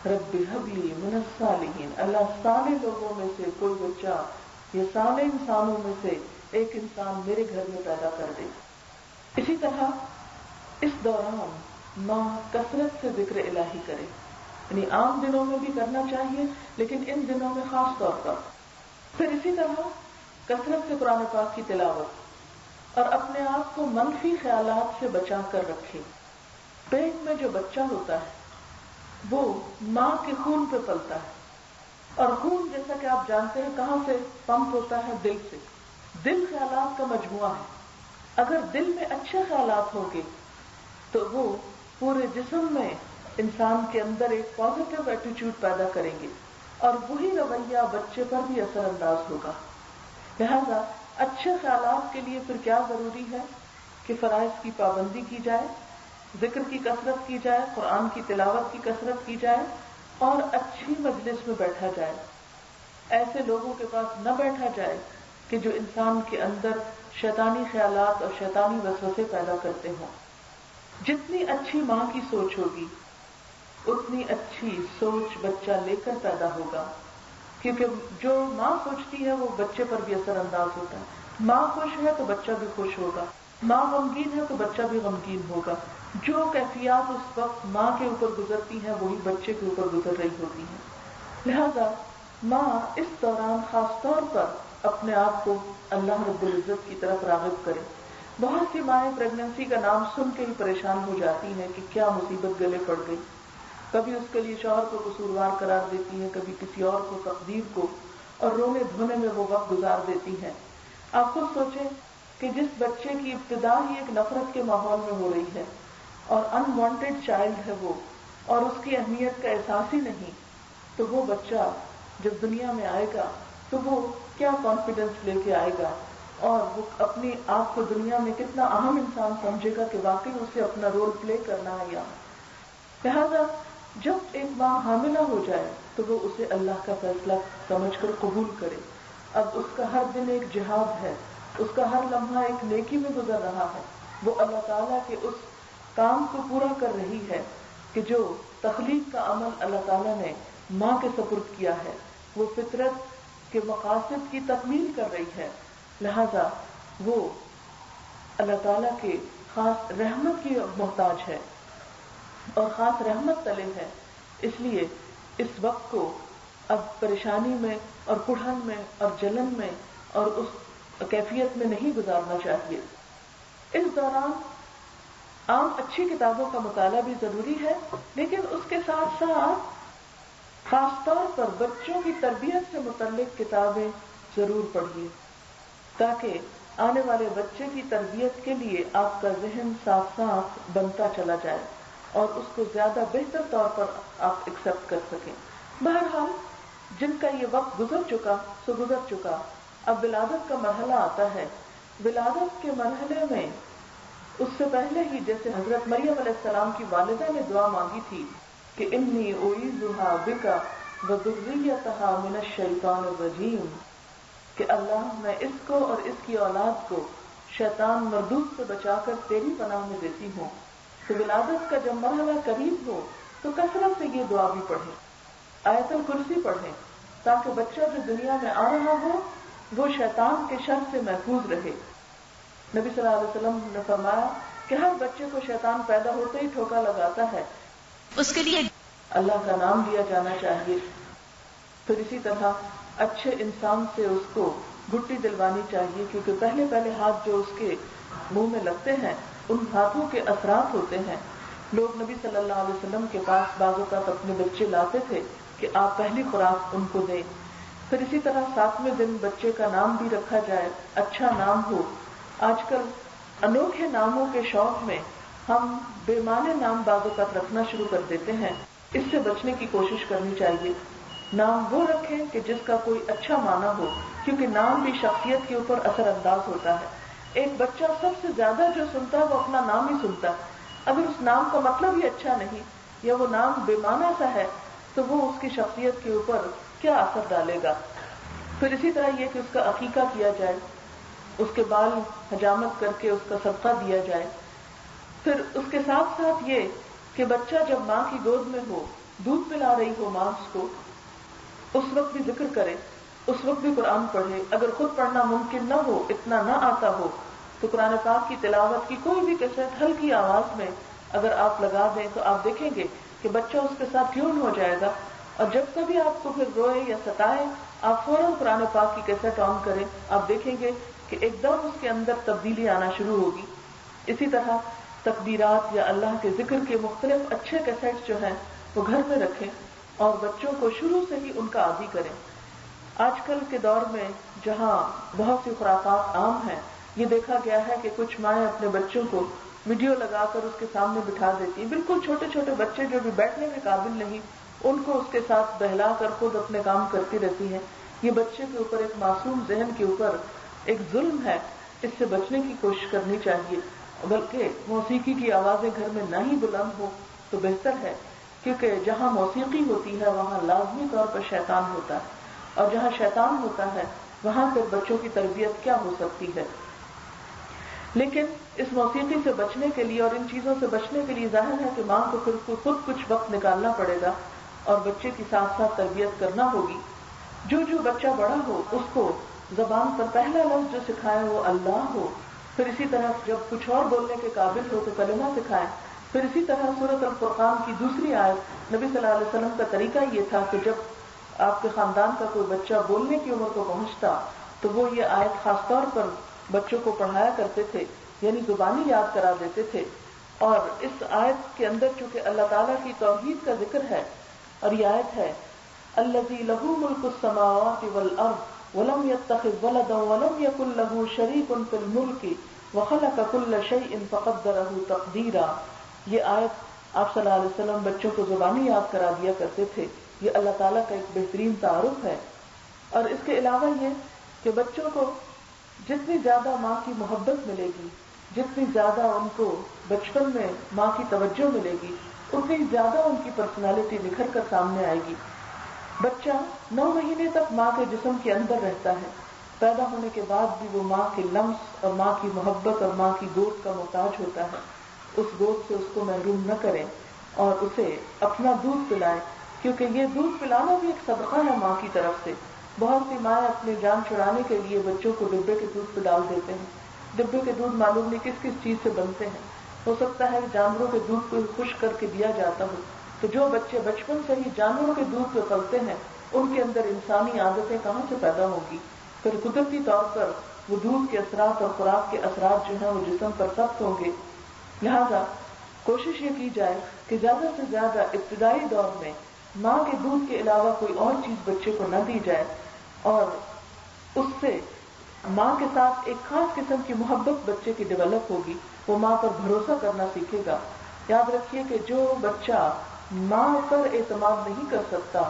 رب ہب لی من الصالحین، اللہ صالح لوگوں میں سے کوئی بچہ یا صالح انسانوں میں سے ایک انسان میرے گھر میں پیدا کر دے۔ اسی طرح اس دوران ماں کثرت سے ذکر الہی کرے، یعنی عام دنوں میں بھی کرنا چاہیے لیکن ان دنوں میں خاص طور پر۔ پھر اسی طرح کثرت سے قرآن پاک کی تلاوت اور اپنے آپ کو منفی خیالات سے بچا کر رکھے۔ پیٹ میں جو بچہ ہوتا ہے وہ ماں کے خون پہ پلتا ہے، اور خون جیسا کہ آپ جانتے ہیں کہاں سے پمپ ہوتا ہے؟ دل سے۔ دل خیالات کا مجموعہ ہے۔ اگر دل میں اچھے خیالات ہوں گے تو وہ پورے جسم میں انسان کے اندر ایک پازیٹیو ایٹیچیوڈ پیدا کریں گے اور وہی رویہ بچے پر بھی اثر انداز ہوگا۔ لہذا اچھے خیالات کے لیے پھر کیا ضروری ہے کہ فرائض کی پابندی کی جائے، ذکر کی کثرت کی جائے، قرآن کی تلاوت کی کثرت کی جائے اور اچھی مجلس میں بیٹھا جائے. ایسے لوگوں کے پاس نہ بیٹھا جائے کہ جو انسان کے اندر شیطانی خیالات اور شیطانی وسوسے پیدا کرتے ہوں. جتنی اچھی ماں کی سوچ ہوگی اتنی اچھی سوچ بچہ لے کر پیدا ہوگا، کیونکہ جو ماں سوچتی ہے وہ بچے پر بھی اثر انداز ہوتا ہے. ماں خوش ہے تو بچہ بھی خوش ہوگا، ماں غمگین ہے تو بچہ بھی غمگین ہوگا. جو کیفیات اس وقت ماں کے اوپر گزرتی ہیں وہی بچے کے اوپر گزر رہی ہوتی ہیں. لہذا ماں اس دوران خاص طور پر اپنے آپ کو اللہ رب العزت کی طرف راغب کرے. بہت سی مائیں پریگننسی کا نام سن کے ہی پریشان ہو جاتی ہیں کہ کیا مصیبت گلے پڑ گئی. کبھی اس کے لیے شوہر کو قصوروار قرار دیتی ہیں، کبھی کسی اور کو، تقدیر کو، اور رونے دھونے میں وہ وقت گزار دیتی ہیں. آپ خود سوچیں کہ جس بچے کی ابتدا ہی ایک نفرت کے ماحول میں ہو رہی ہے اور انوانٹیڈ چائلڈ ہے وہ، اور اس کی اہمیت کا احساس ہی نہیں، تو وہ بچہ جب دنیا میں آئے گا تو وہ کیا کانفیڈنس لے کے آئے گا اور وہ اپنی آپ کو دنیا میں کتنا اہم انسان سمجھے گا کہ واقعی اسے اپنا رول پلے کرنا ہے. لہذا جب ایک ماں حاملہ ہو جائے تو وہ اسے اللہ کا فیصلہ سمجھ کر قبول کرے. اب اس کا ہر دن ایک جہاد ہے، اس کا ہر لمحہ ایک نیکی میں گزر رہا ہے. وہ اللہ تعالیٰ کے اس کام کو پورا کر رہی ہے کہ جو تخلیق کا عمل اللہ تعالیٰ نے ماں کے سپرد کیا ہے، وہ فطرت کے مقاصد کی تکمیل کر رہی ہے. لہذا وہ اللہ تعالیٰ کے خاص رحمت کی محتاج ہے اور خاص رحمت تلے ہے. اس لیے اس وقت کو اب پریشانی میں اور کڑھن میں اور جلن میں اور اس کیفیت میں نہیں گزارنا چاہیے. اس دوران عام اچھی کتابوں کا مطالعہ بھی ضروری ہے، لیکن اس کے ساتھ ساتھ خاص طور پر بچوں کی تربیت سے متعلق کتابیں ضرور پڑھیے، تاکہ آنے والے بچے کی تربیت کے لیے آپ کا ذہن صاف صاف بنتا چلا جائے اور اس کو زیادہ بہتر طور پر آپ ایکسپٹ کر سکیں. بہرحال جن کا یہ وقت گزر چکا سو گزر چکا. اب ولادت کا مرحلہ آتا ہے. ولادت کے مرحلے میں اس سے پہلے ہی جیسے حضرت مریم علیہ السلام کی والدہ نے دعا مانگی تھی کہ انی اعیذھا بک وذریتھا من الشیطان الرجیم، کہ اللہ میں اس کو اور اس کی اولاد کو شیطان مردود سے بچا کر تیری پناہ میں دیتی ہوں. تو ولادت کا جب مرحلہ قریب ہو تو کثرت سے یہ دعا بھی پڑھیں، آیت الکرسی پڑھیں، تاکہ بچہ جو دنیا میں آ رہا ہو وہ شیطان کے شر سے محفوظ رہے. نبی صلی اللہ علیہ وسلم نے فرمایا کہ ہر بچے کو شیطان پیدا ہوتے ہی ٹھوکا لگاتا ہے، اس کے لیے اللہ کا نام لیا جانا چاہیے. پھر اسی طرح اچھے انسان سے اس کو گھٹی دلوانی چاہیے، کیونکہ پہلے پہلے ہاتھ جو اس کے منہ میں لگتے ہیں ان ہاتھوں کے اثرات ہوتے ہیں. لوگ نبی صلی اللہ علیہ وسلم کے پاس بعض اوقات اپنے بچے لاتے تھے کہ آپ پہلی خوراک ان کو دیں. پھر اسی طرح 7ویں دن بچے کا نام بھی رکھا جائے، اچھا نام ہو. آج کل انوکھے ناموں کے شوق میں ہم بے معنی نام بعض اوقات رکھنا شروع کر دیتے ہیں. اس سے بچنے کی کوشش کرنی چاہیے. نام وہ رکھیں کہ جس کا کوئی اچھا معنی ہو، کیونکہ نام بھی شخصیت کے اوپر اثر انداز ہوتا ہے. ایک بچہ سب سے زیادہ جو سنتا ہے وہ اپنا نام ہی سنتا ہے. اگر اس نام کا مطلب ہی اچھا نہیں یا وہ نام بے معنی سا ہے تو وہ اس کی شخصیت کے اوپر کیا اثر ڈالے گا. پھر اسی طرح یہ کہ اس کا عقیقہ کیا جائے، اس کے بال حجامت کر کے اس کا صدقہ دیا جائے. پھر اس کے ساتھ ساتھ یہ کہ بچہ جب ماں کی گود میں ہو، دودھ پلا رہی ہو ماں اس کو، اس وقت بھی ذکر کرے، اس وقت بھی قرآن پڑھے. اگر خود پڑھنا ممکن نہ ہو، اتنا نہ آتا ہو، تو قرآن پاک کی تلاوت کی کوئی بھی کیسٹ ہلکی آواز میں اگر آپ لگا دیں تو آپ دیکھیں گے کہ بچہ اس کے ساتھ ٹیون ہو جائے گا. اور جب کبھی آپ کو پھر روئے یا ستائے، آپ فوراً قرآن پاک کی کیسٹ آن کریں، آپ دیکھیں گے کہ ایک دم اس کے اندر تبدیلی آنا شروع ہوگی. اسی طرح تکبیرات یا اللہ کے ذکر کے مختلف اچھے کیسٹ جو ہیں وہ گھر میں رکھیں اور بچوں کو شروع سے ہی ان کا عادی کریں. آج کل کے دور میں جہاں بہت سی خرافات عام ہیں، یہ دیکھا گیا ہے کہ کچھ مائیں اپنے بچوں کو ویڈیو لگا کر اس کے سامنے بٹھا دیتی ہیں. بالکل چھوٹے چھوٹے بچے جو بھی بیٹھنے کے قابل نہیں، ان کو اس کے ساتھ بہلا کر خود اپنے کام کرتی رہتی ہیں. یہ بچے کے اوپر، ایک معصوم ذہن کے اوپر ایک ظلم ہے. اس سے بچنے کی کوشش کرنی چاہیے. بلکہ موسیقی کی آوازیں گھر میں نہ ہی بلند ہو تو بہتر ہے، کیونکہ جہاں موسیقی ہوتی ہے وہاں لازمی طور پر شیطان ہوتا ہے، اور جہاں شیطان ہوتا ہے وہاں پھر بچوں کی تربیت کیا ہو سکتی ہے۔ لیکن اس موسیقی سے بچنے کے لیے اور ان چیزوں سے بچنے کے لیے ظاہر ہے کہ ماں کو پھر خود کچھ وقت نکالنا پڑے گا اور بچے کی ساتھ ساتھ تربیت کرنا ہوگی۔ جو بچہ بڑا ہو اس کو زبان پر پہلا لفظ جو سکھائے وہ اللہ ہو، پھر اسی طرح جب کچھ اور بولنے کے قابل ہو تو کلمہ سکھائے، پھر اسی طرح سورۃ الفرقان کی دوسری آیت، نبی صلی اللہ علیہ وسلم کا طریقہ یہ تھا کہ جب آپ کے خاندان کا کوئی بچہ بولنے کی عمر کو پہنچتا تو وہ یہ آیت خاص طور پر بچوں کو پڑھایا کرتے تھے، یعنی زبانی یاد کرا دیتے تھے۔ اور اس آیت کے اندر چونکہ اللہ تعالیٰ کی توحید کا ذکر ہے، اور یہ آیت ہے الذی لہ ملک السماوات والارض ولم یتخذ ولدا ولم یکن لہ شریک فی الملک وخلق کل شیء فقدرہ تقدیرا۔ یہ آیت آپ صلی اللہ علیہ وسلم بچوں کو زبانی یاد کرا دیا کرتے تھے۔ یہ اللہ تعالیٰ کا ایک بہترین تعارف ہے۔ اور اس کے علاوہ یہ کہ بچوں کو جتنی زیادہ ماں کی محبت ملے گی، جتنی زیادہ ان کو بچپن میں ماں کی توجہ ملے گی، اتنی زیادہ ان کی پرسنالٹی نکھر کر سامنے آئے گی۔ بچہ 9 مہینے تک ماں کے جسم کے اندر رہتا ہے، پیدا ہونے کے بعد بھی وہ ماں کے لمس اور ماں کی محبت اور ماں کی گود کا محتاج ہوتا ہے۔ اس گود سے اس کو محروم نہ کریں اور اسے اپنا دودھ پلائیں، کیونکہ یہ دودھ پلانا بھی ایک صدقہ ہے ماں کی طرف سے۔ بہت سی مائیں اپنی جان چھڑانے کے لیے بچوں کو ڈبے کے دودھ پہ ڈال دیتے ہیں۔ ڈبے کے دودھ معلوم نہیں کس کس چیز سے بنتے ہیں، ہو سکتا ہے جانوروں کے دودھ کو خشک کر کے دیا جاتا ہو۔ تو جو بچے بچپن سے ہی جانوروں کے دودھ پہ پلتے ہیں ان کے اندر انسانی عادتیں کہاں سے پیدا ہوگی؟ پھر قدرتی طور پر وہ دودھ کے اثرات اور خوراک کے اثرات جو ہیں وہ جسم پر سخت ہوں گے۔ لہذا کوشش یہ کی جائے کہ زیادہ سے زیادہ ابتدائی دور میں ماں کے دودھ کے علاوہ کوئی اور چیز بچے کو نہ دی جائے، اور اس سے ماں کے ساتھ ایک خاص قسم کی محبت بچے کی ڈیولپ ہوگی، وہ ماں پر بھروسہ کرنا سیکھے گا۔ یاد رکھیے کہ جو بچہ ماں پر اعتماد نہیں کر سکتا،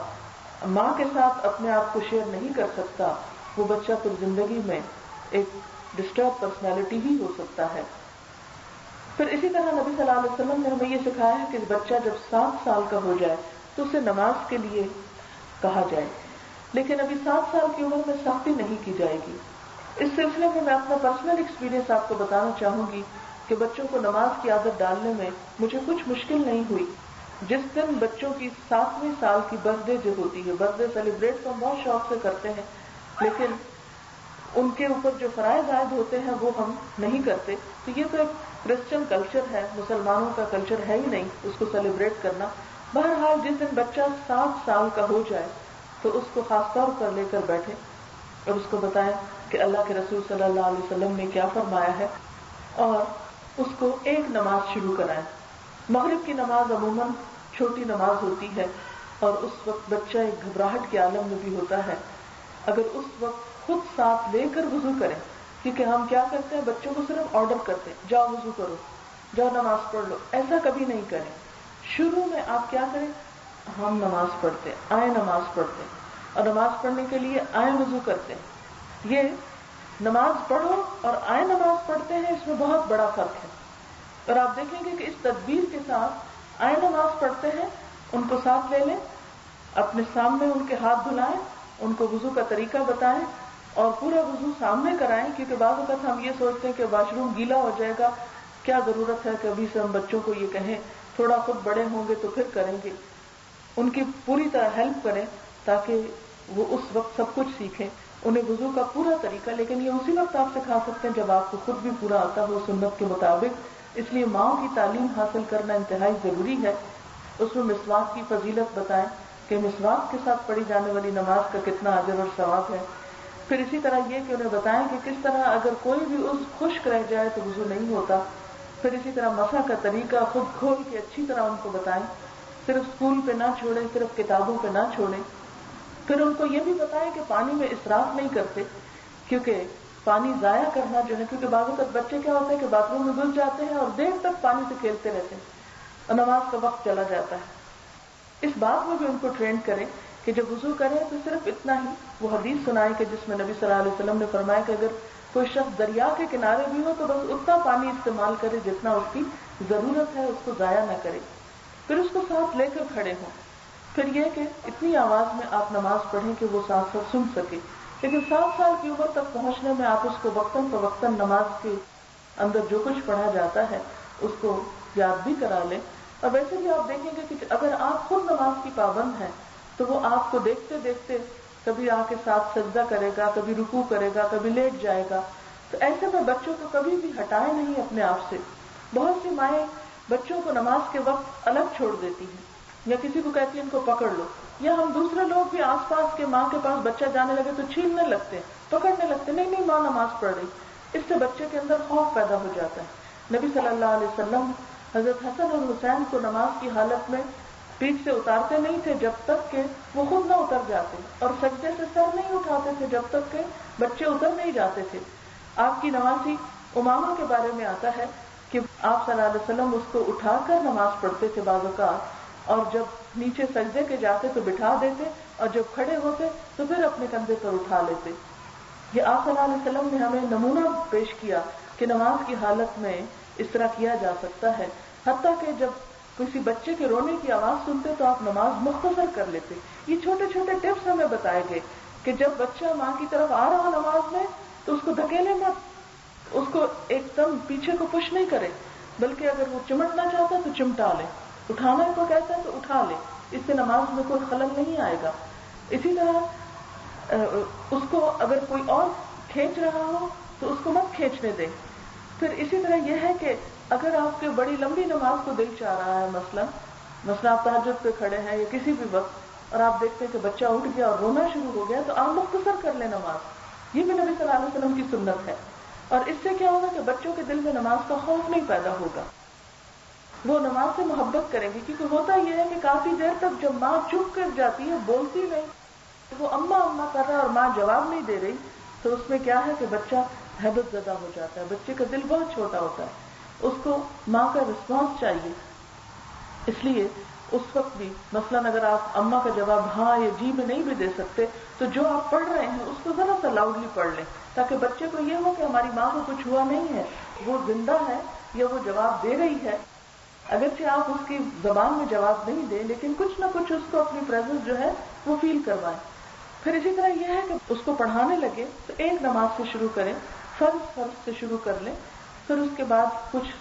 ماں کے ساتھ اپنے آپ کو شیئر نہیں کر سکتا، وہ بچہ پھر زندگی میں ایک ڈسٹرب پرسنالٹی ہی ہو سکتا ہے۔ پھر اسی طرح نبی صلی اللہ علیہ وسلم نے ہمیں یہ سکھایا ہے کہ بچہ جب 7 سال کا ہو جائے تو اسے نماز کے لیے کہا جائے، لیکن ابھی 7 سال کی عمر میں سختی نہیں کی جائے گی۔ اس سلسلے میں اپنا پرسنل ایکسپیرینس آپ کو بتانا چاہوں گی کہ بچوں کو نماز کی عادت ڈالنے میں مجھے کچھ مشکل نہیں ہوئی۔ جس دن بچوں کی 7ویں سال کی برتھ ڈے جو ہوتی ہے، برتھ ڈے سیلیبریٹ تو ہم بہت شوق سے کرتے ہیں، لیکن ان کے اوپر جو فرائض عائد ہوتے ہیں وہ ہم نہیں کرتے۔ تو یہ تو ایک کرسچن کلچر ہے، مسلمانوں کا کلچر ہے ہی نہیں اس کو سیلیبریٹ کرنا۔ بہرحال جس دن بچہ 7 سال کا ہو جائے تو اس کو خاص طور پر لے کر بیٹھے اور اس کو بتائیں کہ اللہ کے رسول صلی اللہ علیہ وسلم نے کیا فرمایا ہے، اور اس کو ایک نماز شروع کرائیں۔ مغرب کی نماز عموماً چھوٹی نماز ہوتی ہے اور اس وقت بچہ ایک گھبراہٹ کے عالم میں بھی ہوتا ہے۔ اگر اس وقت خود ساتھ لے کر وضو کریں، کیونکہ ہم کیا کرتے ہیں بچوں کو صرف آرڈر کرتے ہیں جاؤ وضو کرو، جاؤ نماز پڑھ لو، ایسا کبھی نہیں کریں۔ شروع میں آپ کیا کریں، ہم نماز پڑھتے ہیں، آئے نماز پڑھتے ہیں، اور نماز پڑھنے کے لیے آئے وضو کرتے ہیں۔ یہ نماز پڑھو اور آئے نماز پڑھتے ہیں، اس میں بہت بڑا فرق ہے۔ اور آپ دیکھیں گے کہ اس تدبیر کے ساتھ آئے نماز پڑھتے ہیں، ان کو ساتھ لے لیں، اپنے سامنے ان کے ہاتھ دھلائیں، ان کو وضو کا طریقہ بتائیں اور پورا وضو سامنے کرائیں، کیونکہ بعض اوقات ہم یہ سوچتے ہیں کہ واش روم گیلا ہو جائے گا، کیا ضرورت ہے کہ ابھی سے ہم بچوں کو یہ کہیں، تھوڑا خود بڑے ہوں گے تو پھر کریں گے۔ ان کی پوری طرح ہیلپ کریں تاکہ وہ اس وقت سب کچھ سیکھیں، انہیں وضو کا پورا طریقہ، لیکن یہ اسی وقت آپ سکھا سکتے ہیں جب آپ کو خود بھی پورا آتا ہو سنت کے مطابق۔ اس لیے ماؤں کی تعلیم حاصل کرنا انتہائی ضروری ہے۔ اس میں مسواک کی فضیلت بتائیں کہ مسواک کے ساتھ پڑھی جانے والی نماز کا کتنا اجر اور ثواب ہے۔ پھر اسی طرح یہ کہ انہیں بتائیں کہ کس طرح اگر کوئی بھی عضو خشک رہ جائے تو وضو نہیں ہوتا۔ پھر اسی طرح مسح کا طریقہ خود کھول کے اچھی طرح ان کو بتائیں، صرف اسکول پہ نہ چھوڑیں، صرف کتابوں پہ نہ چھوڑیں۔ پھر ان کو یہ بھی بتائیں کہ پانی میں اسراف نہیں کرتے، کیونکہ پانی ضائع کرنا جو ہے، کیونکہ بعض اوقات بچے کیا ہوتے ہیں کہ باتھ روم میں گھس جاتے ہیں اور دیر تک پانی سے کھیلتے رہتے ہیں اور نماز کا وقت چلا جاتا ہے۔ اس بات میں بھی ان کو ٹرین کریں کہ جب وضو کریں تو صرف اتنا ہی وہ حدیث سنائے کہ جس میں نبی صلی اللہ علیہ وسلم نے فرمایا کہ اگر کوئی شخص دریا کے کنارے بھی ہو تو بس اتنا پانی استعمال کرے جتنا اس کی ضرورت ہے، اس کو ضائع نہ کرے، پھر اس کو ساتھ لے کر کھڑے ہوں، پھر یہ کہ اتنی آواز میں آپ نماز پڑھیں کہ وہ ساتھ ساتھ سن سکے، لیکن 7 سال کی عمر تک پہنچنے میں آپ اس کو وقتاً فوقتاً نماز کے اندر جو کچھ پڑھا جاتا ہے اس کو یاد بھی کرا لیں۔ اور ویسے بھی آپ دیکھیں گے کہ اگر آپ خود نماز کی پابند ہیں تو وہ آپ کو دیکھتے دیکھتے کبھی آ کے ساتھ سجدہ کرے گا، کبھی رکوع کرے گا، کبھی لیٹ جائے گا، تو ایسے میں بچوں کو کبھی بھی ہٹائے نہیں اپنے آپ سے۔ بہت سی مائیں بچوں کو نماز کے وقت الگ چھوڑ دیتی ہیں، یا کسی کو کہتی ہیں ان کو پکڑ لو، یا ہم دوسرے لوگ بھی آس پاس کے ماں کے پاس بچہ جانے لگے تو چھیننے لگتے ہیں، پکڑنے لگتے ہیں، نہیں ماں نماز پڑھ رہی، اس سے بچے کے اندر خوف پیدا ہو جاتا ہے۔ نبی صلی اللہ علیہ وسلم حضرت حسن اور حسین کو نماز کی حالت میں پیٹھ سے اتارتے نہیں تھے جب تک کہ وہ خود نہ اتر جاتے، اور سجدے سے سر نہیں اٹھاتے تھے جب تک کہ بچے اتر نہیں جاتے تھے۔ آپ کی نوازی امامہ کے بارے میں آتا ہے کہ آپ صلی اللہ علیہ وسلم اس کو اٹھا کر نماز پڑھتے تھے بعض اوقات، اور جب نیچے سجدے کے جاتے تو بٹھا دیتے، اور جب کھڑے ہوتے تو پھر اپنے کندھے پر اٹھا لیتے۔ یہ آپ صلی اللہ علیہ وسلم نے ہمیں نمونہ پیش کیا کہ نماز کی حالت میں اس طرح کیا جا سکتا ہے، حتیٰ کہ جب کسی بچے کے رونے کی آواز سنتے تو آپ نماز مختصر کر لیتے۔ یہ چھوٹے چھوٹے ٹپس ہمیں بتائے گئے کہ جب بچہ ماں کی طرف آ رہا ہو نماز میں تو اس کو دھکیلے مت، اس کو ایک دم پیچھے کو پش نہیں کرے، بلکہ اگر وہ چمٹنا چاہتا ہے تو چمٹا لے، اٹھانا کو کہتا ہے تو اٹھا لے، اس سے نماز میں کوئی خلل نہیں آئے گا۔ اسی طرح اس کو اگر کوئی اور کھینچ رہا ہو تو اس کو مت کھینچنے دیں۔ پھر اسی طرح یہ ہے کہ اگر آپ کے بڑی لمبی نماز کو دل چاہ رہا ہے، مثلا آپ تہجد پہ کھڑے ہیں یا کسی بھی وقت، اور آپ دیکھتے ہیں کہ بچہ اٹھ گیا اور رونا شروع ہو گیا، تو آپ مختصر کر لیں نماز۔ یہ بھی نبی صلی اللہ علیہ وسلم کی سنت ہے، اور اس سے کیا ہوگا کہ بچوں کے دل میں نماز کا خوف نہیں پیدا ہوگا، وہ نماز سے محبت کریں گے۔ کیونکہ ہوتا یہ ہے کہ کافی دیر تک جب ماں چپ کر جاتی ہے، بولتی نہیں، وہ اماں اماں کر رہا ہے اور ماں جواب نہیں دے رہی، تو اس میں کیا ہے کہ بچہ حیبت زدہ ہو جاتا ہے، بچے کا دل بہت چھوٹا ہوتا ہے، اس کو ماں کا رسپانس چاہیے۔ اس لیے اس وقت بھی مثلا اگر آپ اماں کا جواب ہاں یا جی میں نہیں بھی دے سکتے تو جو آپ پڑھ رہے ہیں اس کو ذرا سا لاؤڈلی پڑھ لیں، تاکہ بچے کو یہ ہو کہ ہماری ماں کو کچھ ہوا نہیں ہے، وہ زندہ ہے یا وہ جواب دے رہی ہے، اگرچہ آپ اس کی زبان میں جواب نہیں دیں لیکن کچھ نہ کچھ اس کو اپنی پریزنس جو ہے وہ فیل کروائیں۔ پھر اسی طرح یہ ہے کہ اس کو پڑھانے لگے تو ایک نماز سے شروع کریں، فرض سے شروع کر لیں، پھر اس کے بعد کچھ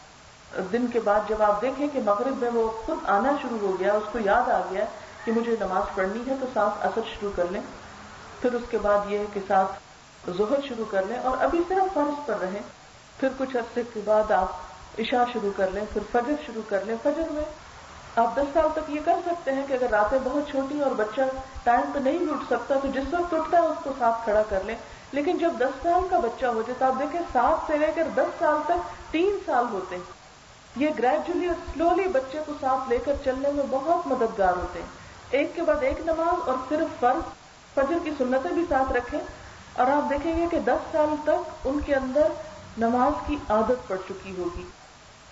دن کے بعد جب آپ دیکھیں کہ مغرب میں وہ خود آنا شروع ہو گیا، اس کو یاد آ گیا کہ مجھے نماز پڑھنی ہے، تو ساتھ عصر شروع کر لیں، پھر اس کے بعد یہ ہے کہ ساتھ ظہر شروع کر لیں، اور ابھی صرف فرض پر رہیں، پھر کچھ عرصے کے بعد آپ عشاء شروع کر لیں، پھر فجر شروع کر لیں۔ فجر میں آپ 10 سال تک یہ کر سکتے ہیں کہ اگر راتیں بہت چھوٹی اور بچہ ٹائم پہ نہیں بھی اٹھ سکتا تو جس وقت اٹھتا ہے اس کو ساتھ کھڑا کر لیں، لیکن جب 10 سال کا بچہ ہو جائے تو آپ دیکھیں 7 سے لے کر 10 سال تک 3 سال ہوتے ہیں، یہ گریجولی اور سلولی بچے کو ساتھ لے کر چلنے میں بہت مددگار ہوتے ہیں۔ ایک کے بعد ایک نماز اور صرف فرض فجر کی سنتیں بھی ساتھ رکھیں، اور آپ دیکھیں گے کہ 10 سال تک ان کے اندر نماز کی عادت پڑ چکی ہوگی،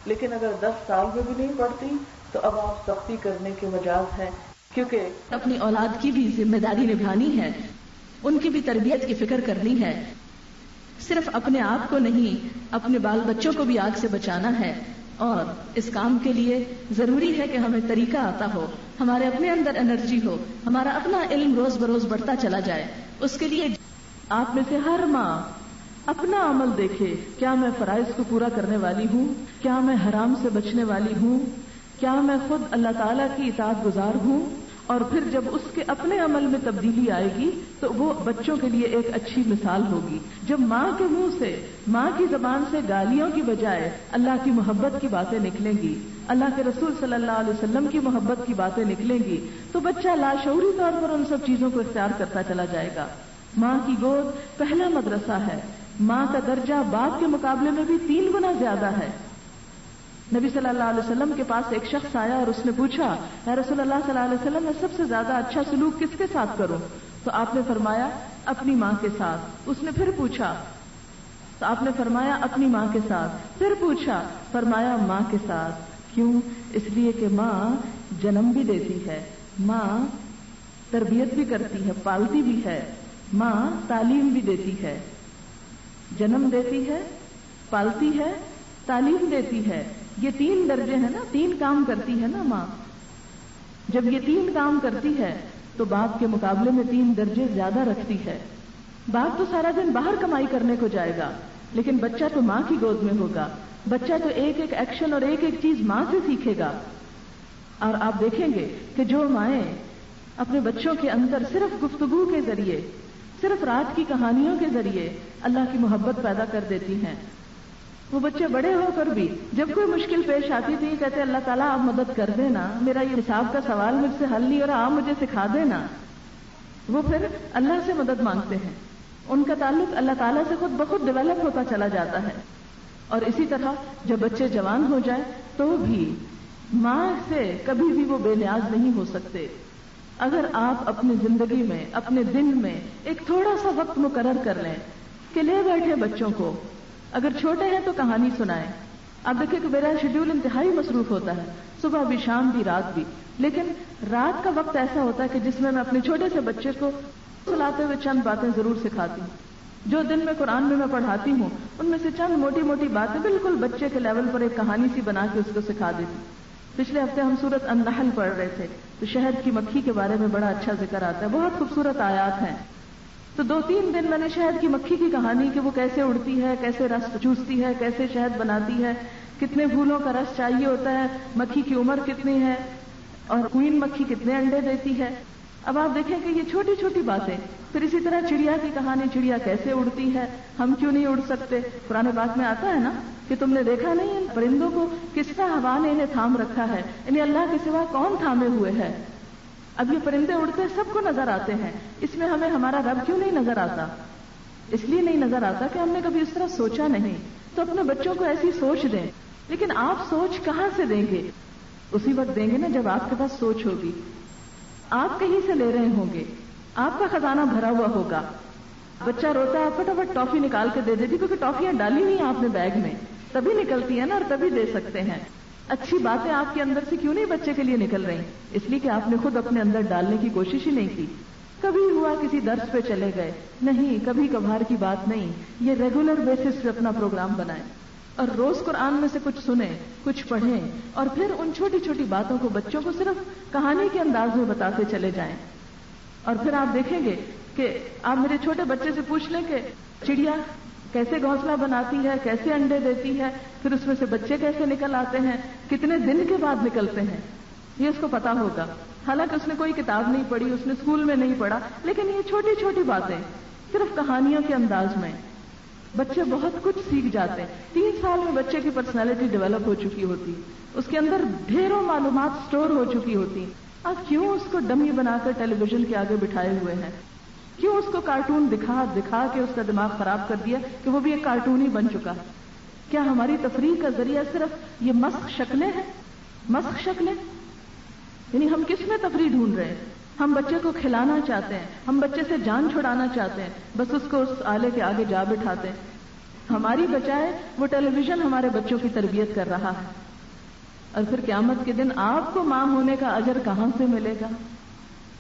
لیکن اگر 10 سال میں بھی نہیں پڑتی تو اب آپ سختی کرنے کے مجاز ہیں، کیونکہ اپنی اولاد کی بھی ذمہ داری نبھانی ہے، ان کی بھی تربیت کی فکر کرنی ہے، صرف اپنے آپ کو نہیں اپنے بال بچوں کو بھی آگ سے بچانا ہے، اور اس کام کے لیے ضروری ہے کہ ہمیں طریقہ آتا ہو، ہمارے اپنے اندر انرجی ہو، ہمارا اپنا علم روز بروز بڑھتا چلا جائے۔ اس کے لیے آپ میں سے ہر ماں اپنا عمل دیکھے، کیا میں فرائض کو پورا کرنے والی ہوں، کیا میں حرام سے بچنے والی ہوں، کیا میں خود اللہ تعالیٰ کی اطاعت گزار ہوں، اور پھر جب اس کے اپنے عمل میں تبدیلی آئے گی تو وہ بچوں کے لیے ایک اچھی مثال ہوگی۔ جب ماں کے منہ سے، ماں کی زبان سے گالیوں کی بجائے اللہ کی محبت کی باتیں نکلیں گی، اللہ کے رسول صلی اللہ علیہ وسلم کی محبت کی باتیں نکلیں گی، تو بچہ لاشعوری طور پر ان سب چیزوں کو اختیار کرتا چلا جائے گا۔ ماں کی گود پہلا مدرسہ ہے، ماں کا درجہ باپ کے مقابلے میں بھی 3 گنا زیادہ ہے۔ نبی صلی اللہ علیہ وسلم کے پاس ایک شخص آیا اور اس نے پوچھا، یا رسول اللہ صلی اللہ علیہ وسلم میں سب سے زیادہ اچھا سلوک کس کے ساتھ کروں؟ تو آپ نے فرمایا اپنی ماں کے ساتھ۔ اس نے پھر پوچھا تو آپ نے فرمایا اپنی ماں کے ساتھ، پھر پوچھا، فرمایا ماں کے ساتھ۔ کیوں؟ اس لیے کہ ماں جنم بھی دیتی ہے، ماں تربیت بھی کرتی ہے، پالتی بھی ہے، ماں تعلیم بھی دیتی ہے، جنم دیتی ہے، پالتی ہے، تعلیم دیتی ہے. یہ 3 درجے ہیں نا، 3 کام کرتی ہے نا ماں. جب یہ 3 کام کرتی ہے تو باپ کے مقابلے میں 3 درجے زیادہ رکھتی ہے. باپ تو سارا دن باہر کمائی کرنے کو جائے گا، لیکن بچہ تو ماں کی گود میں ہوگا. بچہ تو ایک ایک ایکشن اور ایک ایک چیز ماں سے سیکھے گا. اور آپ دیکھیں گے کہ جو مائیں اپنے بچوں کے اندر صرف گفتگو کے ذریعے، صرف رات کی کہانیوں کے ذریعے اللہ کی محبت پیدا کر دیتی ہیں، وہ بچے بڑے ہو کر بھی جب کوئی مشکل پیش آتی تھی کہتے اللہ تعالیٰ آپ مدد کر دینا، میرا یہ حساب کا سوال مجھ سے حل نہیں ہو رہا، آپ مجھے سکھا دینا. وہ پھر اللہ سے مدد مانگتے ہیں. ان کا تعلق اللہ تعالیٰ سے خود بخود ڈیولپ ہوتا چلا جاتا ہے. اور اسی طرح جب بچے جوان ہو جائیں تو بھی ماں سے کبھی بھی وہ بے نیاز نہیں ہو سکتے. اگر آپ اپنی زندگی میں، اپنے دن میں ایک تھوڑا سا وقت مقرر کر لیں کہ لے بیٹھے بچوں کو، اگر چھوٹے ہیں تو کہانی سنائیں. آپ دیکھیں کہ میرا شیڈول انتہائی مصروف ہوتا ہے، صبح بھی، شام بھی، رات بھی، لیکن رات کا وقت ایسا ہوتا ہے کہ جس میں اپنے چھوٹے سے بچے کو سلاتے ہوئے چند باتیں ضرور سکھاتی ہوں. جو دن میں قرآن میں پڑھاتی ہوں ان میں سے چند موٹی موٹی باتیں بالکل بچے کے لیول پر ایک کہانی سی بنا کے اس کو سکھا دیتی. پچھلے ہفتے ہم سورۃ النحل پڑھ رہے تھے تو شہد کی مکھی کے بارے میں بڑا اچھا ذکر آتا ہے، بہت خوبصورت آیات ہیں. تو 2-3 دن میں نے شہد کی مکھی کی کہانی کہ وہ کیسے اڑتی ہے، کیسے رس چوستی ہے، کیسے شہد بناتی ہے، کتنے پھولوں کا رس چاہیے ہوتا ہے، مکھی کی عمر کتنی ہے اور کوئین مکھی کتنے انڈے دیتی ہے. اب آپ دیکھیں کہ یہ چھوٹی چھوٹی باتیں. پھر اسی طرح چڑیا کی کہانی، چڑیا کیسے اڑتی ہے، ہم کیوں نہیں اڑ سکتے. قرآن پاک میں آتا ہے نا کہ تم نے دیکھا نہیں ان پرندوں کو کس طرح ہوا نے انہیں تھام رکھا ہے، انہیں اللہ کے سوا کون تھامے ہوئے ہے. اب یہ پرندے اڑتے سب کو نظر آتے ہیں، اس میں ہمیں ہمارا رب کیوں نہیں نظر آتا؟ اس لیے نہیں نظر آتا کہ ہم نے کبھی اس طرح سوچا نہیں. تو اپنے بچوں کو ایسی سوچ دیں. لیکن آپ سوچ کہاں سے دیں گے؟ اسی وقت دیں گے نا جب آپ کے پاس سوچ ہوگی. آپ کہیں سے لے رہے ہوں گے، آپ کا خزانہ بھرا ہوا ہوگا. بچہ روتا ہے، فٹافٹ ٹافی نکال کے دے دیتی، کیونکہ ٹافیاں ڈالی نہیں آپ نے بیگ میں، تبھی نکلتی ہیں نا اور تبھی دے سکتے ہیں. اچھی باتیں آپ کے اندر سے کیوں نہیں بچے کے لیے نکل رہی؟ اس لیے کہ آپ نے خود اپنے اندر ڈالنے کی کوشش ہی نہیں کی. کبھی ہوا کسی درس پہ چلے گئے نہیں، کبھی کبھار کی بات نہیں. یہ ریگولر بیسس پہ اپنا پروگرام بنائیں اور روز قرآن میں سے کچھ سنیں، کچھ پڑھیں، اور پھر ان چھوٹی چھوٹی باتوں کو بچوں کو صرف کہانی کے انداز میں بتاتے چلے جائیں. اور پھر آپ دیکھیں گے کہ آپ میرے چھوٹے بچے سے پوچھ لیں کہ چڑیا کیسے گھونسلہ بناتی ہے، کیسے انڈے دیتی ہے، پھر اس میں سے بچے کیسے نکل آتے ہیں، کتنے دن کے بعد نکلتے ہیں، یہ اس کو پتا ہوگا. حالانکہ اس نے کوئی کتاب نہیں پڑھی، اس نے اسکول میں نہیں پڑھا، لیکن یہ چھوٹی چھوٹی باتیں صرف کہانیوں کے انداز میں بچے بہت کچھ سیکھ جاتے ہیں. 3 سال میں بچے کی پرسنالٹی ڈیولپ ہو چکی ہوتی، اس کے اندر ڈھیروں معلومات سٹور ہو چکی ہوتی. آپ کیوں اس کو ڈمی بنا کر ٹیلی ویژن کے آگے بٹھائے ہوئے ہیں؟ کیوں اس کو کارٹون دکھا دکھا کے اس کا دماغ خراب کر دیا کہ وہ بھی ایک کارٹون ہی بن چکا؟ کیا ہماری تفریح کا ذریعہ صرف یہ مسخ شکلیں ہیں؟ مسخ شکلیں یعنی ہم کس میں تفریح ڈھونڈ رہے ہیں؟ ہم بچے کو کھلانا چاہتے ہیں، ہم بچے سے جان چھڑانا چاہتے ہیں، بس اس کو اس آلے کے آگے جا بٹھاتے ہیں. ہماری بجائے وہ ٹیلی ویژن ہمارے بچوں کی تربیت کر رہا ہے. اور پھر قیامت کے دن آپ کو ماں ہونے کا اجر کہاں سے ملے گا؟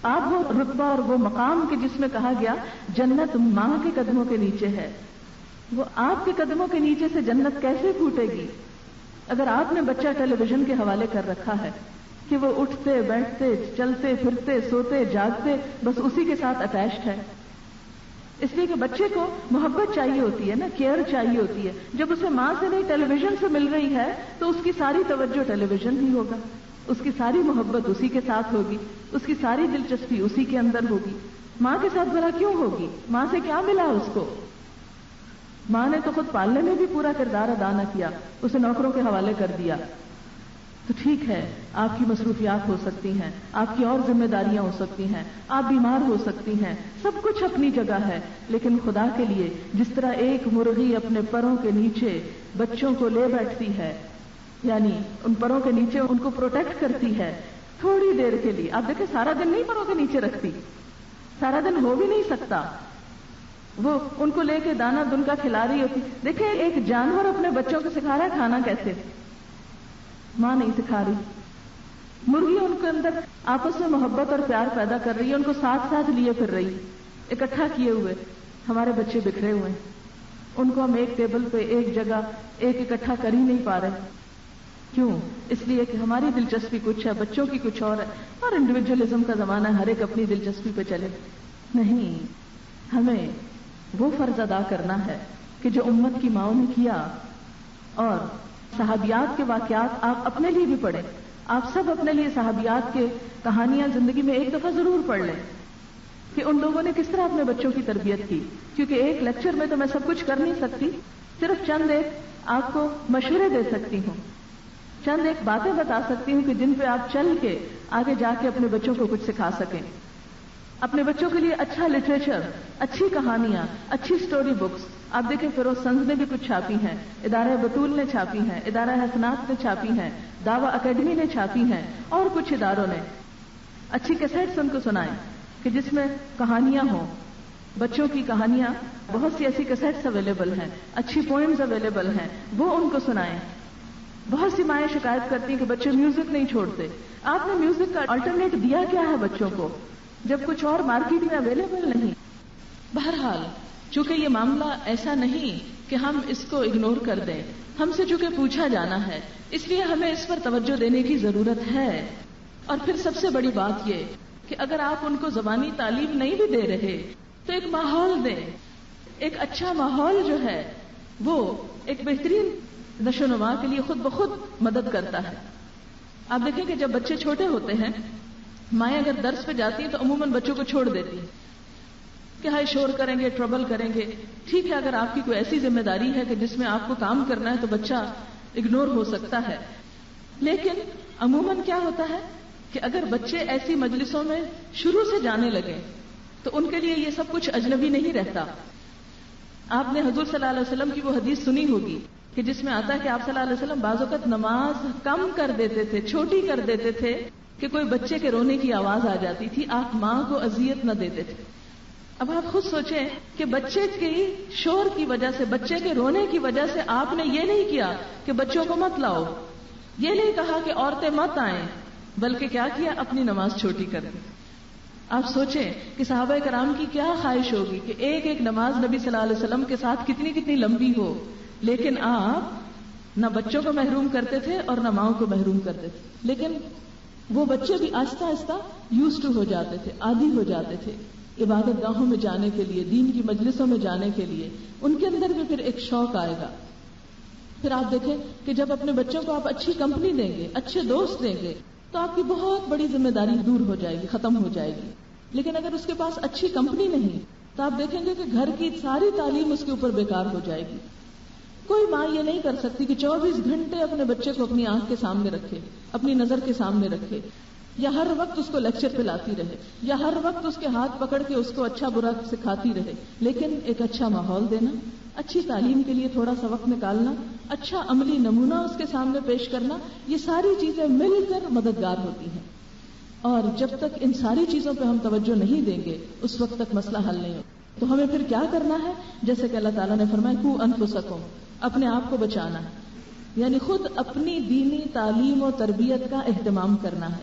آپ وہ رتبہ اور وہ مقام کے جس میں کہا گیا جنت ماں کے قدموں کے نیچے ہے، وہ آپ کے قدموں کے نیچے سے جنت کیسے پھوٹے گی؟ اگر آپ نے بچہ ٹیلی ویژن کے حوالے کر رکھا ہے کہ وہ اٹھتے بیٹھتے چلتے پھرتے سوتے جاگتے بس اسی کے ساتھ اٹیچڈ ہے. اس لیے کہ بچے کو محبت چاہیے ہوتی ہے نا، کیئر چاہیے ہوتی ہے. جب اسے ماں سے نہیں ٹیلی ویژن سے مل رہی ہے تو اس کی ساری توجہ ٹیلی ویژن ہی ہوگا، اس کی ساری محبت اسی کے ساتھ ہوگی، اس کی ساری دلچسپی اسی کے اندر ہوگی. ماں کے ساتھ بھلا کیوں ہوگی؟ ماں سے کیا ملا اس کو؟ ماں نے تو خود پالنے میں بھی پورا کردار ادا نہ کیا، اسے نوکروں کے حوالے کر دیا. تو ٹھیک ہے، آپ کی مصروفیات ہو سکتی ہیں، آپ کی اور ذمہ داریاں ہو سکتی ہیں، آپ بیمار ہو سکتی ہیں، سب کچھ اپنی جگہ ہے. لیکن خدا کے لیے جس طرح ایک مرغی اپنے پروں کے نیچے بچوں کو لے بیٹھتی ہے، یعنی ان پروں کے نیچے ان کو پروٹیکٹ کرتی ہے تھوڑی دیر کے لیے. آپ دیکھیں سارا دن نہیں پروں کے نیچے رکھتی، سارا دن ہو بھی نہیں سکتا. وہ ان کو لے کے دانا دن کا کھلا رہی ہوتی. دیکھیں ایک جانور اپنے بچوں کو سکھا رہا ہے کھانا کیسے، ماں نہیں سکھا رہی. مرغی ان کے اندر آپس میں محبت اور پیار پیدا کر رہی ہے، ان کو ساتھ ساتھ لیے پھر رہی، اکٹھا کیے ہوئے. ہمارے بچے بکھرے ہوئے ہیں، ان کو ہم ایک ٹیبل پہ ایک جگہ ایک اکٹھا کر ہی نہیں پا رہے. کیوں؟ اس لیے کہ ہماری دلچسپی کچھ ہے، بچوں کی کچھ اور ہے، اور انڈیویجولزم کا زمانہ ہے، ہر ایک اپنی دلچسپی پہ چلے. نہیں، ہمیں وہ فرض ادا کرنا ہے کہ جو امت کی ماؤں نے کیا. اور صحابیات کے واقعات آپ اپنے لیے بھی پڑھیں. آپ سب اپنے لیے صحابیات کے کہانیاں زندگی میں ایک دفعہ ضرور پڑھ لیں کہ ان لوگوں نے کس طرح اپنے بچوں کی تربیت کی. کیونکہ ایک لیکچر میں تو میں سب کچھ کر نہیں سکتی، صرف چند ایک آپ کو مشورے دے سکتی ہوں، چند ایک باتیں بتا سکتی ہوں کہ جن پہ آپ چل کے آگے جا کے اپنے بچوں کو کچھ سکھا سکیں. اپنے بچوں کے لیے اچھا لٹریچر، اچھی کہانیاں، اچھی سٹوری بکس. آپ دیکھیں فیروز سنز نے بھی کچھ چھاپی ہیں، ادارہ بطول نے چھاپی ہیں، ادارہ حسنات نے چھاپی ہیں، دعوی اکیڈمی نے چھاپی ہیں، اور کچھ اداروں نے. اچھی کیسٹس ان کو سنائیں کہ جس میں کہانیاں ہوں، بچوں کی کہانیاں. بہت سی ایسی کیسٹس اویلیبل ہیں، اچھی پوئمز اویلیبل ہیں، وہ ان کو سنائیں. بہت سی مائیں شکایت کرتی ہیں کہ بچے میوزک نہیں چھوڑتے. آپ نے میوزک کا الٹرنیٹ دیا کیا ہے بچوں کو جب کچھ اور مارکیٹ میں اویلیبل نہیں؟ بہرحال چونکہ یہ معاملہ ایسا نہیں کہ ہم اس کو اگنور کر دیں، ہم سے چونکہ پوچھا جانا ہے، اس لیے ہمیں اس پر توجہ دینے کی ضرورت ہے. اور پھر سب سے بڑی بات یہ کہ اگر آپ ان کو زبانی تعلیم نہیں بھی دے رہے تو ایک ماحول دیں. ایک اچھا ماحول جو ہے وہ ایک بہترین نشو و نما کے لیے خود بخود مدد کرتا ہے. آپ دیکھیں کہ جب بچے چھوٹے ہوتے ہیں، مائیں اگر درس پہ جاتی ہیں تو عموماً بچوں کو چھوڑ دیتی ہیں کہ ہائی شور کریں گے، ٹربل کریں گے. ٹھیک ہے، اگر آپ کی کوئی ایسی ذمہ داری ہے کہ جس میں آپ کو کام کرنا ہے تو بچہ اگنور ہو سکتا ہے. لیکن عموماً کیا ہوتا ہے کہ اگر بچے ایسی مجلسوں میں شروع سے جانے لگے تو ان کے لیے یہ سب کچھ اجنبی نہیں رہتا. آپ نے حضور صلی اللہ علیہ وسلم کی وہ حدیث سنی ہوگی کہ جس میں آتا ہے کہ آپ صلی اللہ علیہ وسلم بعض اوقات نماز کم کر دیتے تھے، چھوٹی کر دیتے تھے کہ کوئی بچے کے رونے کی آواز آ جاتی تھی، آپ ماں کو اذیت نہ دیتے تھے. اب آپ خود سوچیں کہ بچے کی شور کی وجہ سے، بچے کے رونے کی وجہ سے آپ نے یہ نہیں کیا کہ بچوں کو مت لاؤ، یہ نہیں کہا کہ عورتیں مت آئیں، بلکہ کیا کیا؟ اپنی نماز چھوٹی کر دی. آپ سوچیں کہ صحابہ کرام کی کیا خواہش ہوگی کہ ایک ایک نماز نبی صلی اللہ علیہ وسلم کے ساتھ کتنی کتنی لمبی ہو، لیکن آپ نہ بچوں کو محروم کرتے تھے اور نہ ماؤں کو محروم کرتے تھے. لیکن وہ بچے بھی آہستہ آہستہ یوزڈ ہو جاتے تھے، عادی ہو جاتے تھے عبادت گاہوں میں جانے کے لیے، دین کی مجلسوں میں جانے کے لیے. ان کے اندر بھی پھر ایک شوق آئے گا. پھر آپ دیکھیں کہ جب اپنے بچوں کو آپ اچھی کمپنی دیں گے، اچھے دوست دیں گے، تو آپ کی بہت بڑی ذمہ داری دور ہو جائے گی، ختم ہو جائے گی. لیکن اگر اس کے پاس اچھی کمپنی نہیں تو آپ دیکھیں گے کہ گھر کی ساری تعلیم اس کے اوپر بیکار ہو جائے گی. کوئی ماں یہ نہیں کر سکتی کہ 24 گھنٹے اپنے بچے کو اپنی آنکھ کے سامنے رکھے، اپنی نظر کے سامنے رکھے، یا ہر وقت اس کو لیکچر پہ لاتی رہے، یا ہر وقت اس کے ہاتھ پکڑ کے اس کو اچھا برا سکھاتی رہے. لیکن ایک اچھا ماحول دینا، اچھی تعلیم کے لیے تھوڑا سا وقت نکالنا، اچھا عملی نمونہ اس کے سامنے پیش کرنا، یہ ساری چیزیں مل کر مددگار ہوتی ہیں. اور جب تک ان ساری چیزوں پہ ہم توجہ نہیں دیں گے اس وقت تک مسئلہ حل نہیں ہو. تو ہمیں پھر کیا کرنا ہے؟ جیسے کہ اللہ تعالیٰ نے فرمایا قوا انفسکم، اپنے آپ کو بچانا ہے، یعنی خود اپنی دینی تعلیم و تربیت کا اہتمام کرنا ہے.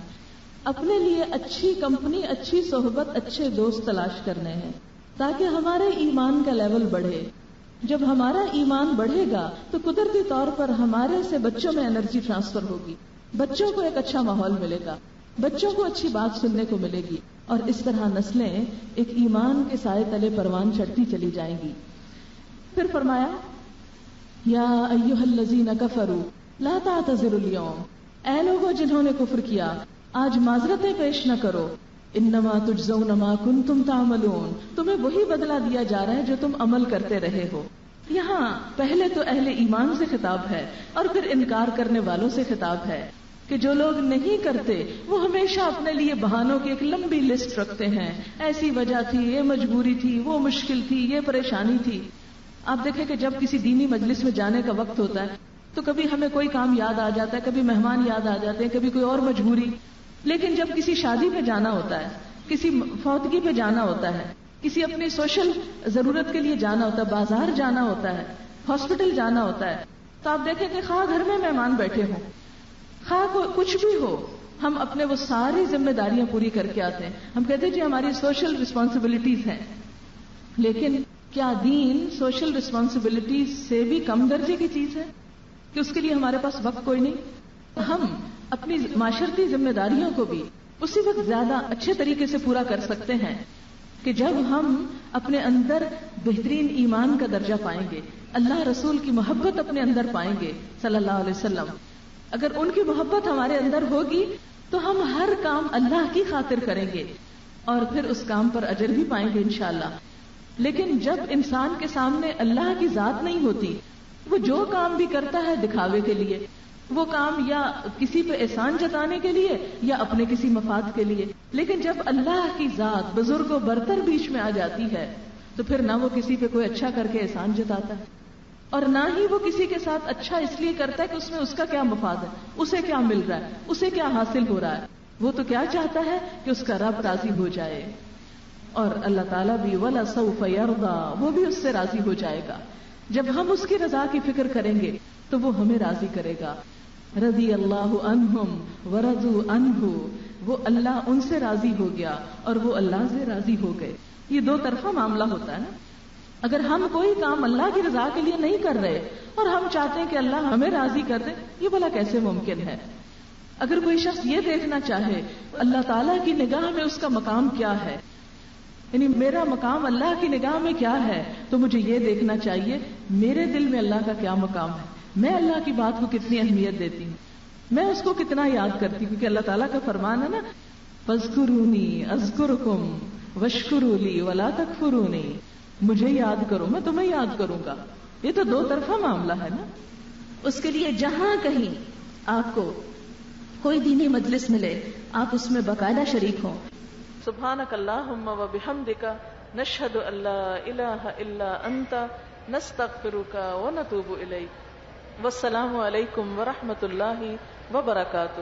اپنے لیے اچھی کمپنی، اچھی صحبت، اچھے دوست تلاش کرنے ہیں تاکہ ہمارے ایمان کا لیول بڑھے. جب ہمارا ایمان بڑھے گا تو قدرتی طور پر ہمارے سے بچوں میں انرجی ٹرانسفر ہوگی، بچوں کو ایک اچھا ماحول ملے گا، بچوں کو اچھی بات سننے کو ملے گی، اور اس طرح نسلیں ایک ایمان کے سائے تلے پروان چڑھتی چلی جائیں گی. پھر فرمایا یا ایھا الذین کفروا لا تعتذروا اليوم، اے لوگوں جنہوں نے کفر کیا آج معذرتیں پیش نہ کرو. انما تجزون ما کنتم تعملون، تمہیں وہی بدلہ دیا جا رہا ہے جو تم عمل کرتے رہے ہو. یہاں پہلے تو اہل ایمان سے خطاب ہے اور پھر انکار کرنے والوں سے خطاب ہے کہ جو لوگ نہیں کرتے وہ ہمیشہ اپنے لیے بہانوں کی ایک لمبی لسٹ رکھتے ہیں. ایسی وجہ تھی، یہ مجبوری تھی، وہ مشکل تھی، یہ پریشانی تھی. آپ دیکھیں کہ جب کسی دینی مجلس میں جانے کا وقت ہوتا ہے تو کبھی ہمیں کوئی کام یاد آ جاتا ہے، کبھی مہمان یاد آ جاتے ہیں، کبھی کوئی اور مجبوری. لیکن جب کسی شادی پہ جانا ہوتا ہے، کسی فوتگی پہ جانا ہوتا ہے، کسی اپنی سوشل ضرورت کے لیے جانا ہوتا ہے، بازار جانا ہوتا ہے، ہاسپٹل جانا ہوتا ہے، تو آپ دیکھیں کہ خواہ گھر میں مہمان بیٹھے ہوں، خواہ کچھ بھی ہو، ہم اپنے وہ ساری ذمہ داریاں پوری کر کے آتے ہیں. ہم کہتے ہیں جی ہماری سوشل رسپانسبلٹیز ہیں، لیکن کیا دین سوشل رسپانسبلٹیز سے بھی کم درجے کی چیز ہے کہ اس کے لیے ہمارے پاس وقت کوئی نہیں؟ ہم اپنی معاشرتی ذمہ داریوں کو بھی اسی وقت زیادہ اچھے طریقے سے پورا کر سکتے ہیں کہ جب ہم اپنے اندر بہترین ایمان کا درجہ پائیں گے، اللہ رسول کی محبت اپنے اندر پائیں گے صلی اللہ علیہ وسلم. اگر ان کی محبت ہمارے اندر ہوگی تو ہم ہر کام اللہ کی خاطر کریں گے اور پھر اس کام پر اجر بھی پائیں گے انشاءاللہ. لیکن جب انسان کے سامنے اللہ کی ذات نہیں ہوتی، وہ جو کام بھی کرتا ہے دکھاوے کے لیے، وہ کام یا کسی پہ احسان جتانے کے لیے یا اپنے کسی مفاد کے لیے. لیکن جب اللہ کی ذات بزرگ و برتر بیچ میں آ جاتی ہے تو پھر نہ وہ کسی پہ کوئی اچھا کر کے احسان جتاتا ہے اور نہ ہی وہ کسی کے ساتھ اچھا اس لیے کرتا ہے کہ اس میں اس کا کیا مفاد ہے، اسے کیا مل رہا ہے، اسے کیا حاصل ہو رہا ہے. وہ تو کیا چاہتا ہے کہ اس کا رب راضی ہو جائے، اور اللہ تعالیٰ بھی وَلَسَوْفَ يَرْضَىٰ، وہ بھی اس سے راضی ہو جائے گا. جب ہم اس کی رضا کی فکر کریں گے تو وہ ہمیں راضی کرے گا. رضی اللہ عنہم ورضوا عنہ، وہ اللہ ان سے راضی ہو گیا اور وہ اللہ سے راضی ہو گئے. یہ دو طرفہ معاملہ ہوتا ہے نا. اگر ہم کوئی کام اللہ کی رضا کے لیے نہیں کر رہے اور ہم چاہتے ہیں کہ اللہ ہمیں راضی کر دے، یہ بھلا کیسے ممکن ہے؟ اگر کوئی شخص یہ دیکھنا چاہے اللہ تعالیٰ کی نگاہ میں اس کا مقام کیا ہے، یعنی میرا مقام اللہ کی نگاہ میں کیا ہے، تو مجھے یہ دیکھنا چاہیے میرے دل میں اللہ کا کیا مقام ہے، میں اللہ کی بات کو کتنی اہمیت دیتی ہوں، میں اس کو کتنا یاد کرتی ہوں. کیونکہ اللہ تعالیٰ کا فرمان ہے نا، فاذکرونی اذکرکم واشکروا لی ولا تکفرونی، مجھے یاد کرو میں تمہیں یاد کروں گا. یہ تو دو طرفہ معاملہ ہے نا. اس کے لیے جہاں کہیں آپ کو کوئی دینی مجلس ملے آپ اس میں باقاعدہ شریک ہوں. سبحانک اللہم و بحمدک نشہد ان لا الہ الا انت نستغفرک و نتوب الیک. والسلام علیکم ورحمۃ اللہ وبرکاتہ.